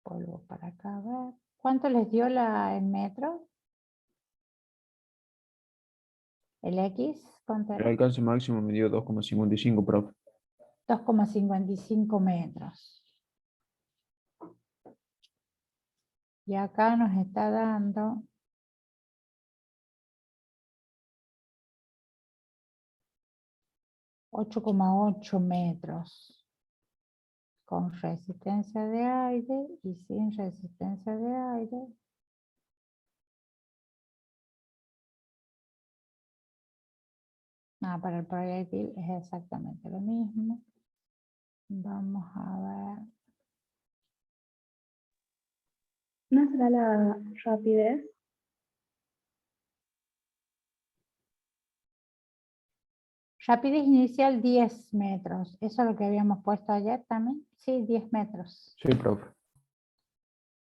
Vuelvo para acá a ver. ¿Cuánto les dio en metro? ¿El X? ¿Cuánto El era? alcance máximo me dio 2,55, profe. 2,55 metros. Y acá nos está dando 8,8 metros. Con resistencia de aire y sin resistencia de aire. Para el proyectil es exactamente lo mismo. Vamos a ver. ¿No será la rapidez. Rapidez inicial 10 metros. ¿Eso es lo que habíamos puesto ayer también? Sí, 10 metros. Sí, profe.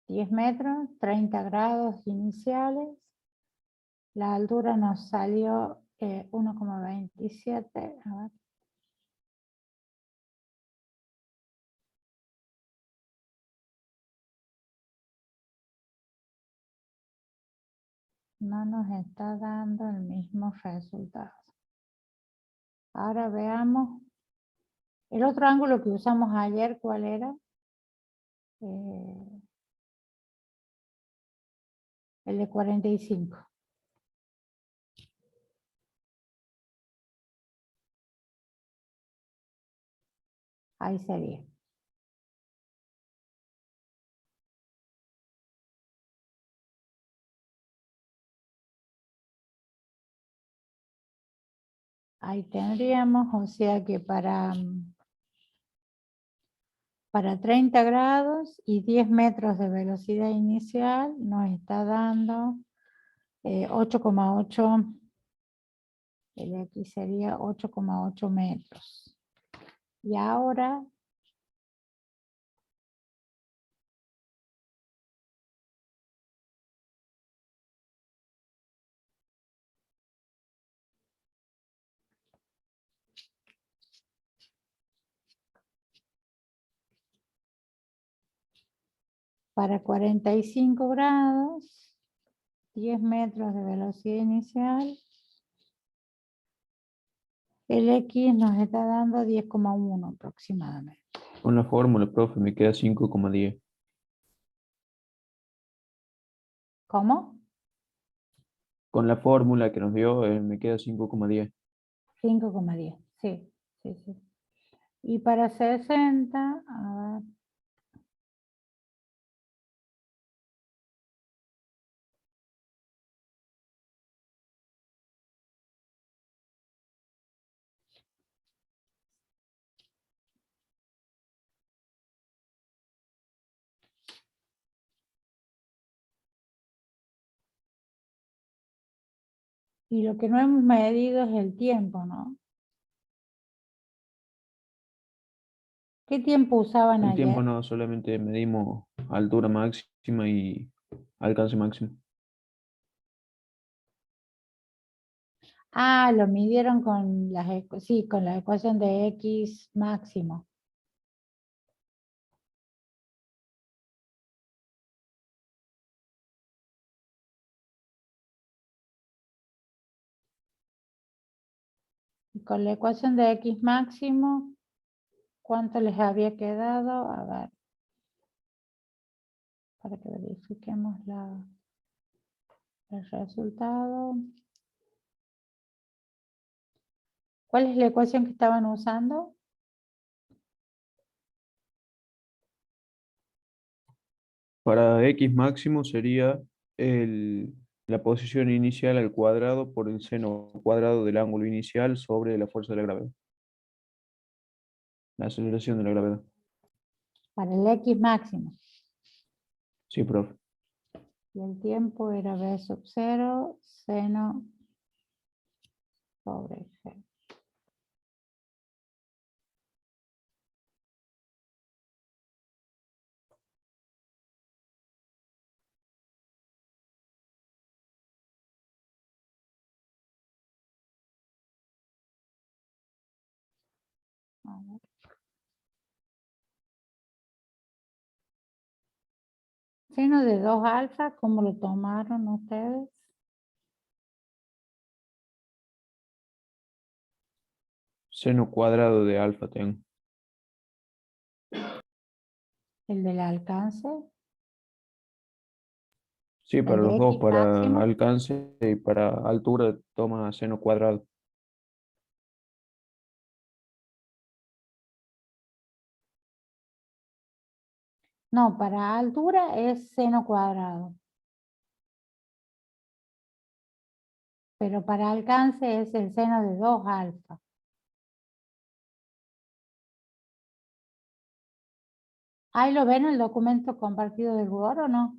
10 metros, 30 grados iniciales. La altura nos salió 1,27. A ver. No nos está dando el mismo resultado. Ahora veamos. El otro ángulo que usamos ayer, ¿cuál era? El de 45. Ahí sería. Ahí tendríamos, o sea que para 30 grados y 10 metros de velocidad inicial nos está dando 8,8, el de aquí sería 8,8 metros. Y ahora para 45 grados, 10 metros de velocidad inicial, el X nos está dando 10,1 aproximadamente. Con la fórmula, profe, me queda 5,10. ¿Cómo? Con la fórmula que nos dio, me queda 5,10. 5,10, sí, sí, sí. Y para 60, a ver. Y lo que no hemos medido es el tiempo, ¿no? ¿Qué tiempo usaban El tiempo ayer? no, solamente medimos altura máxima y alcance máximo. Ah, lo midieron con sí, con la ecuación de X máximo. Y con la ecuación de X máximo, ¿cuánto les había quedado? A ver, para que verifiquemos el resultado. ¿Cuál es la ecuación que estaban usando? Para X máximo sería la posición inicial al cuadrado por el seno cuadrado del ángulo inicial sobre la fuerza de la gravedad. La aceleración de la gravedad. Para el X máximo. Sí, profe. Y el tiempo era B sub 0, seno sobre G. A ver. Seno de 2 alfa, ¿cómo lo tomaron ustedes? Seno cuadrado de alfa tengo. El del alcance. Sí, para El de los dos, X para máximo. alcance y para altura toma seno cuadrado. No, para altura es seno cuadrado. Pero para alcance es el seno de 2 alfa. ¿Ahí lo ven en el documento compartido del Word o no?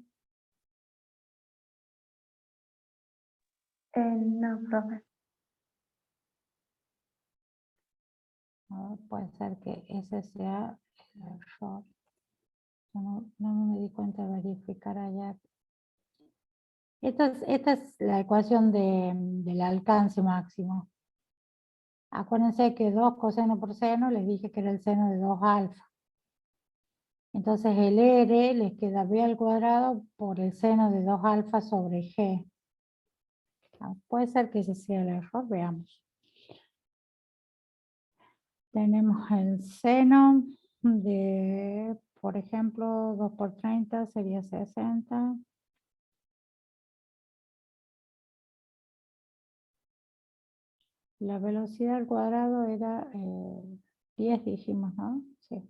No, profe. A ver, puede ser que ese sea el error. Yo no me di cuenta de verificar ayer. Esta es la ecuación del alcance máximo. Acuérdense que 2 coseno por seno, les dije que era el seno de 2 alfa. Entonces el R les queda B al cuadrado por el seno de 2 alfa sobre G. Puede ser que ese sea el error, veamos. Tenemos el seno de, por ejemplo, 2 por 30 sería 60. La velocidad al cuadrado era 10, dijimos, ¿no? Sí.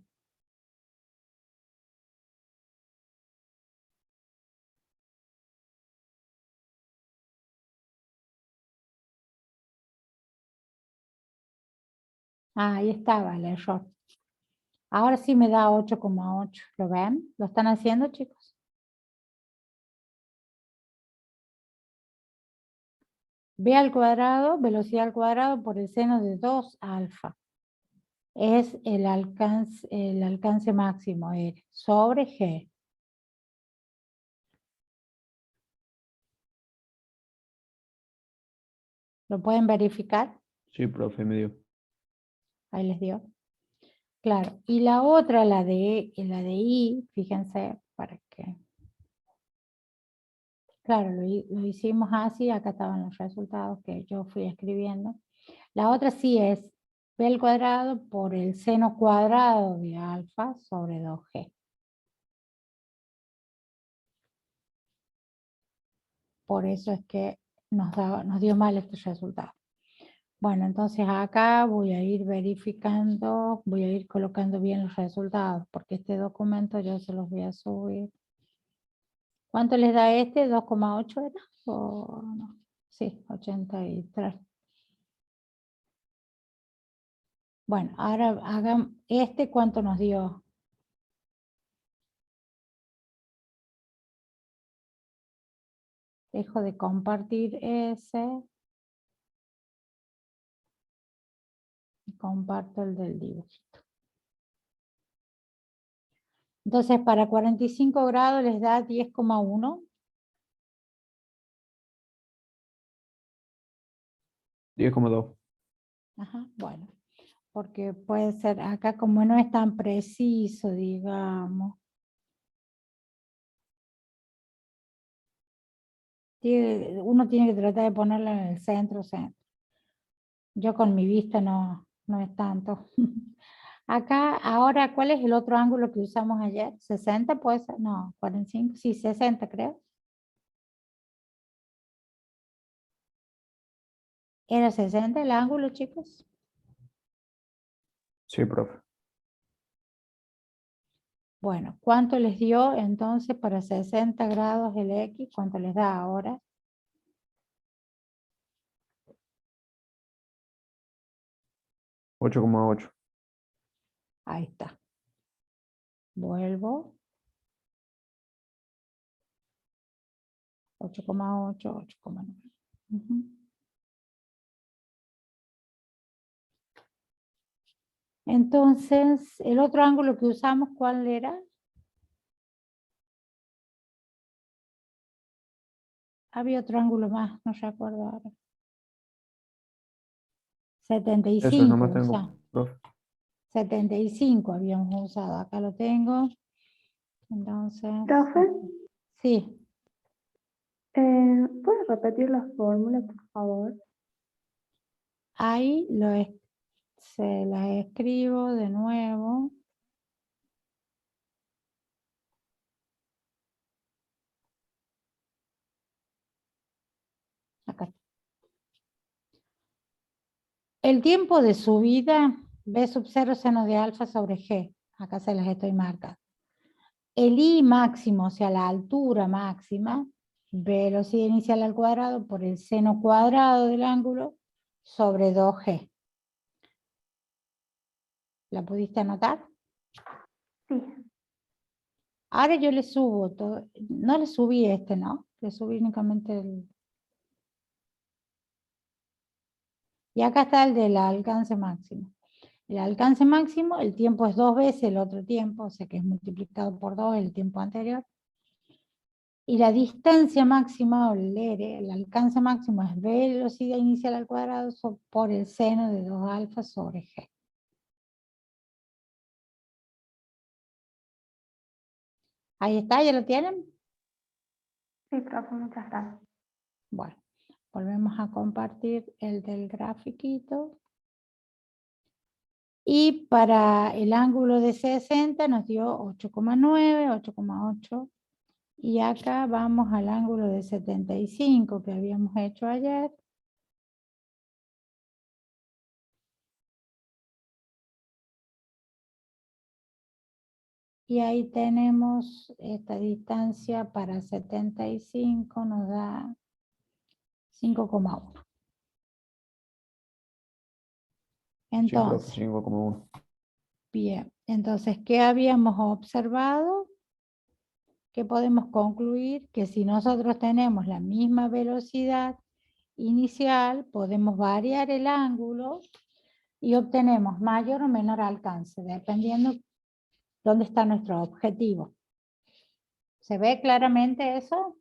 Ah, ahí estaba el error. Ahora sí me da 8,8. ¿Lo ven? ¿Lo están haciendo, chicos? B al cuadrado, velocidad al cuadrado por el seno de 2 alfa. Es el alcance máximo, R, sobre G. ¿Lo pueden verificar? Sí, profe, me dio. Ahí les dio. Claro. Y la otra, la de I, fíjense, para que... Claro, lo hicimos así, acá estaban los resultados que yo fui escribiendo. La otra sí es B al cuadrado por el seno cuadrado de alfa sobre 2G. Por eso es que nos dio mal este resultado. Bueno, entonces acá voy a ir verificando, voy a ir colocando bien los resultados, porque este documento yo se los voy a subir. ¿Cuánto les da este? ¿2,8 era? ¿O no? Sí, 83. Bueno, ahora hagan este, ¿cuánto nos dio? Dejo de compartir ese. Y comparto el del dibujito. Entonces, para 45 grados les da 10,1. 10,2. Ajá, bueno. Porque puede ser, acá como no es tan preciso, digamos. Uno tiene que tratar de ponerlo en el centro. Yo con mi vista no es tanto. Acá, ahora, ¿cuál es el otro ángulo que usamos ayer? ¿60 puede ser? No, 45, sí, 60 creo. ¿Era 60 el ángulo, chicos? Sí, profe. Bueno, ¿cuánto les dio entonces para 60 grados el X? ¿Cuánto les da ahora? 8,8. Ahí está. Vuelvo. 8,8, 8,9. Entonces, el otro ángulo que usamos, ¿cuál era? Había otro ángulo más, no recuerdo ahora. Eso nomás 75 tengo, usamos. profe. 75 habíamos usado. Acá lo tengo. Entonces, Profe, sí. ¿puedes repetir la fórmula, por favor? Ahí se la escribo de nuevo. Acá. El tiempo de subida, B sub 0 seno de alfa sobre G. Acá se las estoy marcando. El I máximo, o sea, la altura máxima, velocidad inicial al cuadrado por el seno cuadrado del ángulo sobre 2G. ¿La pudiste anotar? Sí. Ahora yo le subo todo. No le subí este, ¿no? Le subí únicamente el... Y acá está el del alcance máximo. El alcance máximo, el tiempo es 2 veces el otro tiempo, o sea que es multiplicado por 2 el tiempo anterior. Y la distancia máxima, o el R, el alcance máximo es velocidad inicial al cuadrado por el seno de 2 alfa sobre G. Ahí está, ¿ya lo tienen? Sí, profe, muchas gracias. Bueno, volvemos a compartir el del grafiquito. Y para el ángulo de 60 nos dio 8,9, 8,8. Y acá vamos al ángulo de 75 que habíamos hecho ayer. Y ahí tenemos esta distancia para 75, nos da 5,1. Sí, profe, Entonces, 5,1. bien, entonces, ¿qué habíamos observado? Que podemos concluir que si nosotros tenemos la misma velocidad inicial, podemos variar el ángulo y obtenemos mayor o menor alcance, dependiendo dónde está nuestro objetivo. ¿Se ve claramente eso?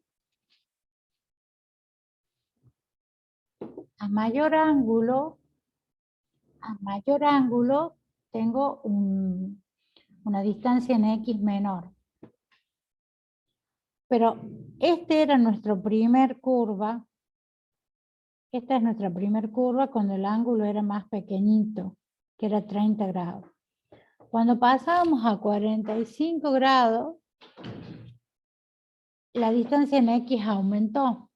A mayor ángulo tengo una distancia en X menor. Pero este era nuestro primer curva. Esta es nuestra primer curva cuando el ángulo era más pequeñito, que era 30 grados. Cuando pasábamos a 45 grados, la distancia en X aumentó.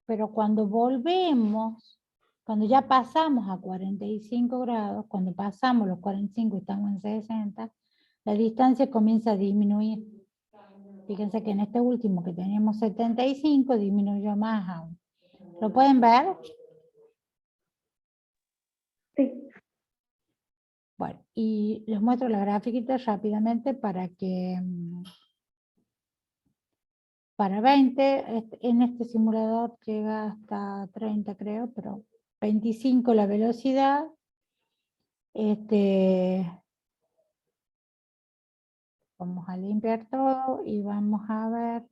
Pero cuando volvemos, cuando ya pasamos a 45 grados, cuando pasamos los 45 y estamos en 60, la distancia comienza a disminuir. Fíjense que en este último que teníamos 75 disminuyó más aún. ¿Lo pueden ver? Sí, Bueno, y les muestro la grafiquita rápidamente para que para 20, en este simulador llega hasta 30 creo, pero 25 la velocidad. Vamos a limpiar todo y vamos a ver.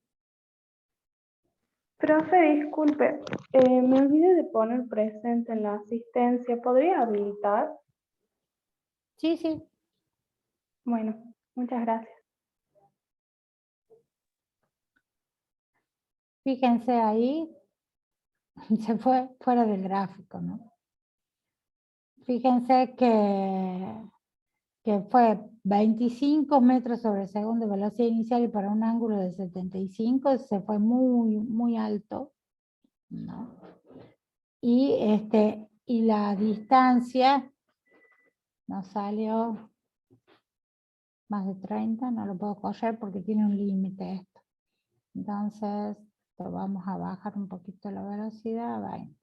profe, disculpe, me olvidé de poner presente en la asistencia. ¿Podría habilitar? Sí, sí. Bueno, muchas gracias. Fíjense ahí, se fue fuera del gráfico, ¿no? Fíjense que fue 25 metros sobre segundo de velocidad inicial y para un ángulo de 75 se fue muy, muy alto, ¿no? Y la distancia nos salió más de 30, no lo puedo correr porque tiene un límite esto. Entonces, lo vamos a bajar un poquito la velocidad a 20.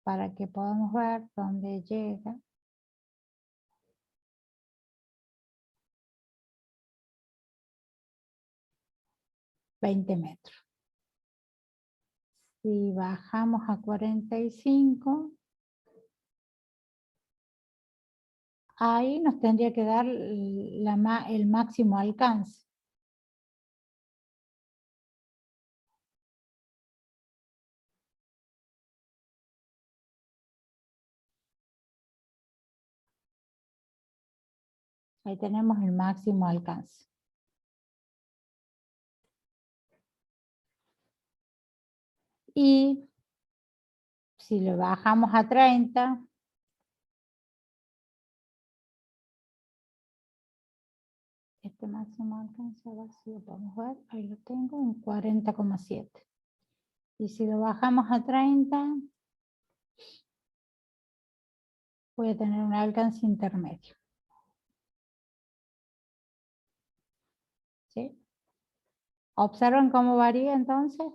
Para que podamos ver dónde llega. $20 metros. Si bajamos a 45, ahí nos tendría que dar el máximo alcance. Ahí tenemos el máximo alcance. Y si lo bajamos a 30, este máximo alcance, a ver si lo podemos ver, ahí lo tengo en 40,7. Y si lo bajamos a 30, voy a tener un alcance intermedio. ¿Sí? ¿Observan cómo varía entonces?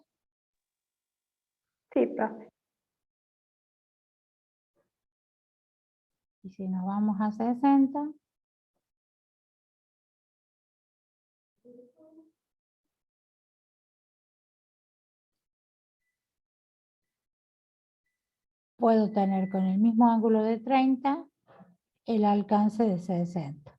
Sí, profe. Y si nos vamos a 60, puedo tener con el mismo ángulo de 30 el alcance de 60.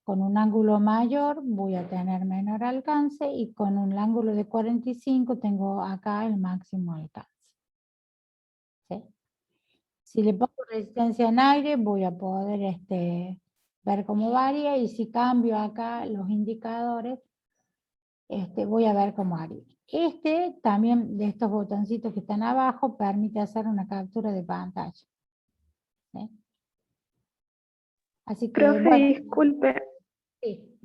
Con un ángulo mayor voy a tener menor alcance y con un ángulo de 45 tengo acá el máximo alcance. ¿Sí? Si le pongo resistencia en aire voy a poder ver cómo varía, y si cambio acá los indicadores voy a ver cómo haría. También de estos botoncitos que están abajo permite hacer una captura de pantalla. ¿Sí? Así que, Profe, bueno, disculpe, sí.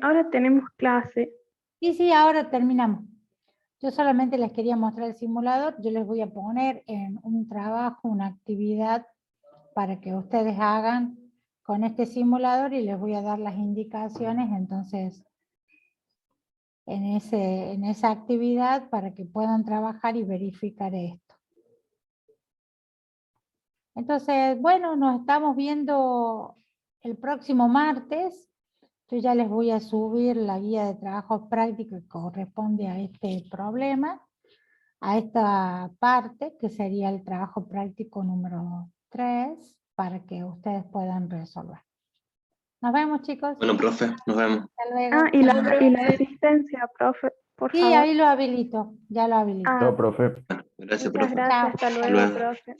ahora tenemos clase. Sí, ahora terminamos. Yo solamente les quería mostrar el simulador. Yo les voy a poner en un trabajo, una actividad para que ustedes hagan con este simulador y les voy a dar las indicaciones entonces en esa actividad para que puedan trabajar y verificar esto. Entonces, bueno, nos estamos viendo el próximo martes. Yo ya les voy a subir la guía de trabajos prácticos que corresponde a este problema, a esta parte que sería el trabajo práctico número 3, para que ustedes puedan resolver. Nos vemos, chicos. Bueno, profe, nos vemos. Hasta luego. Ah, y la asistencia, profe, por Sí, favor. ahí lo habilito, ya lo habilito. Ah, Chao, profe. Gracias, muchas profe. gracias, Chao. hasta Hasta luego, luego. profe.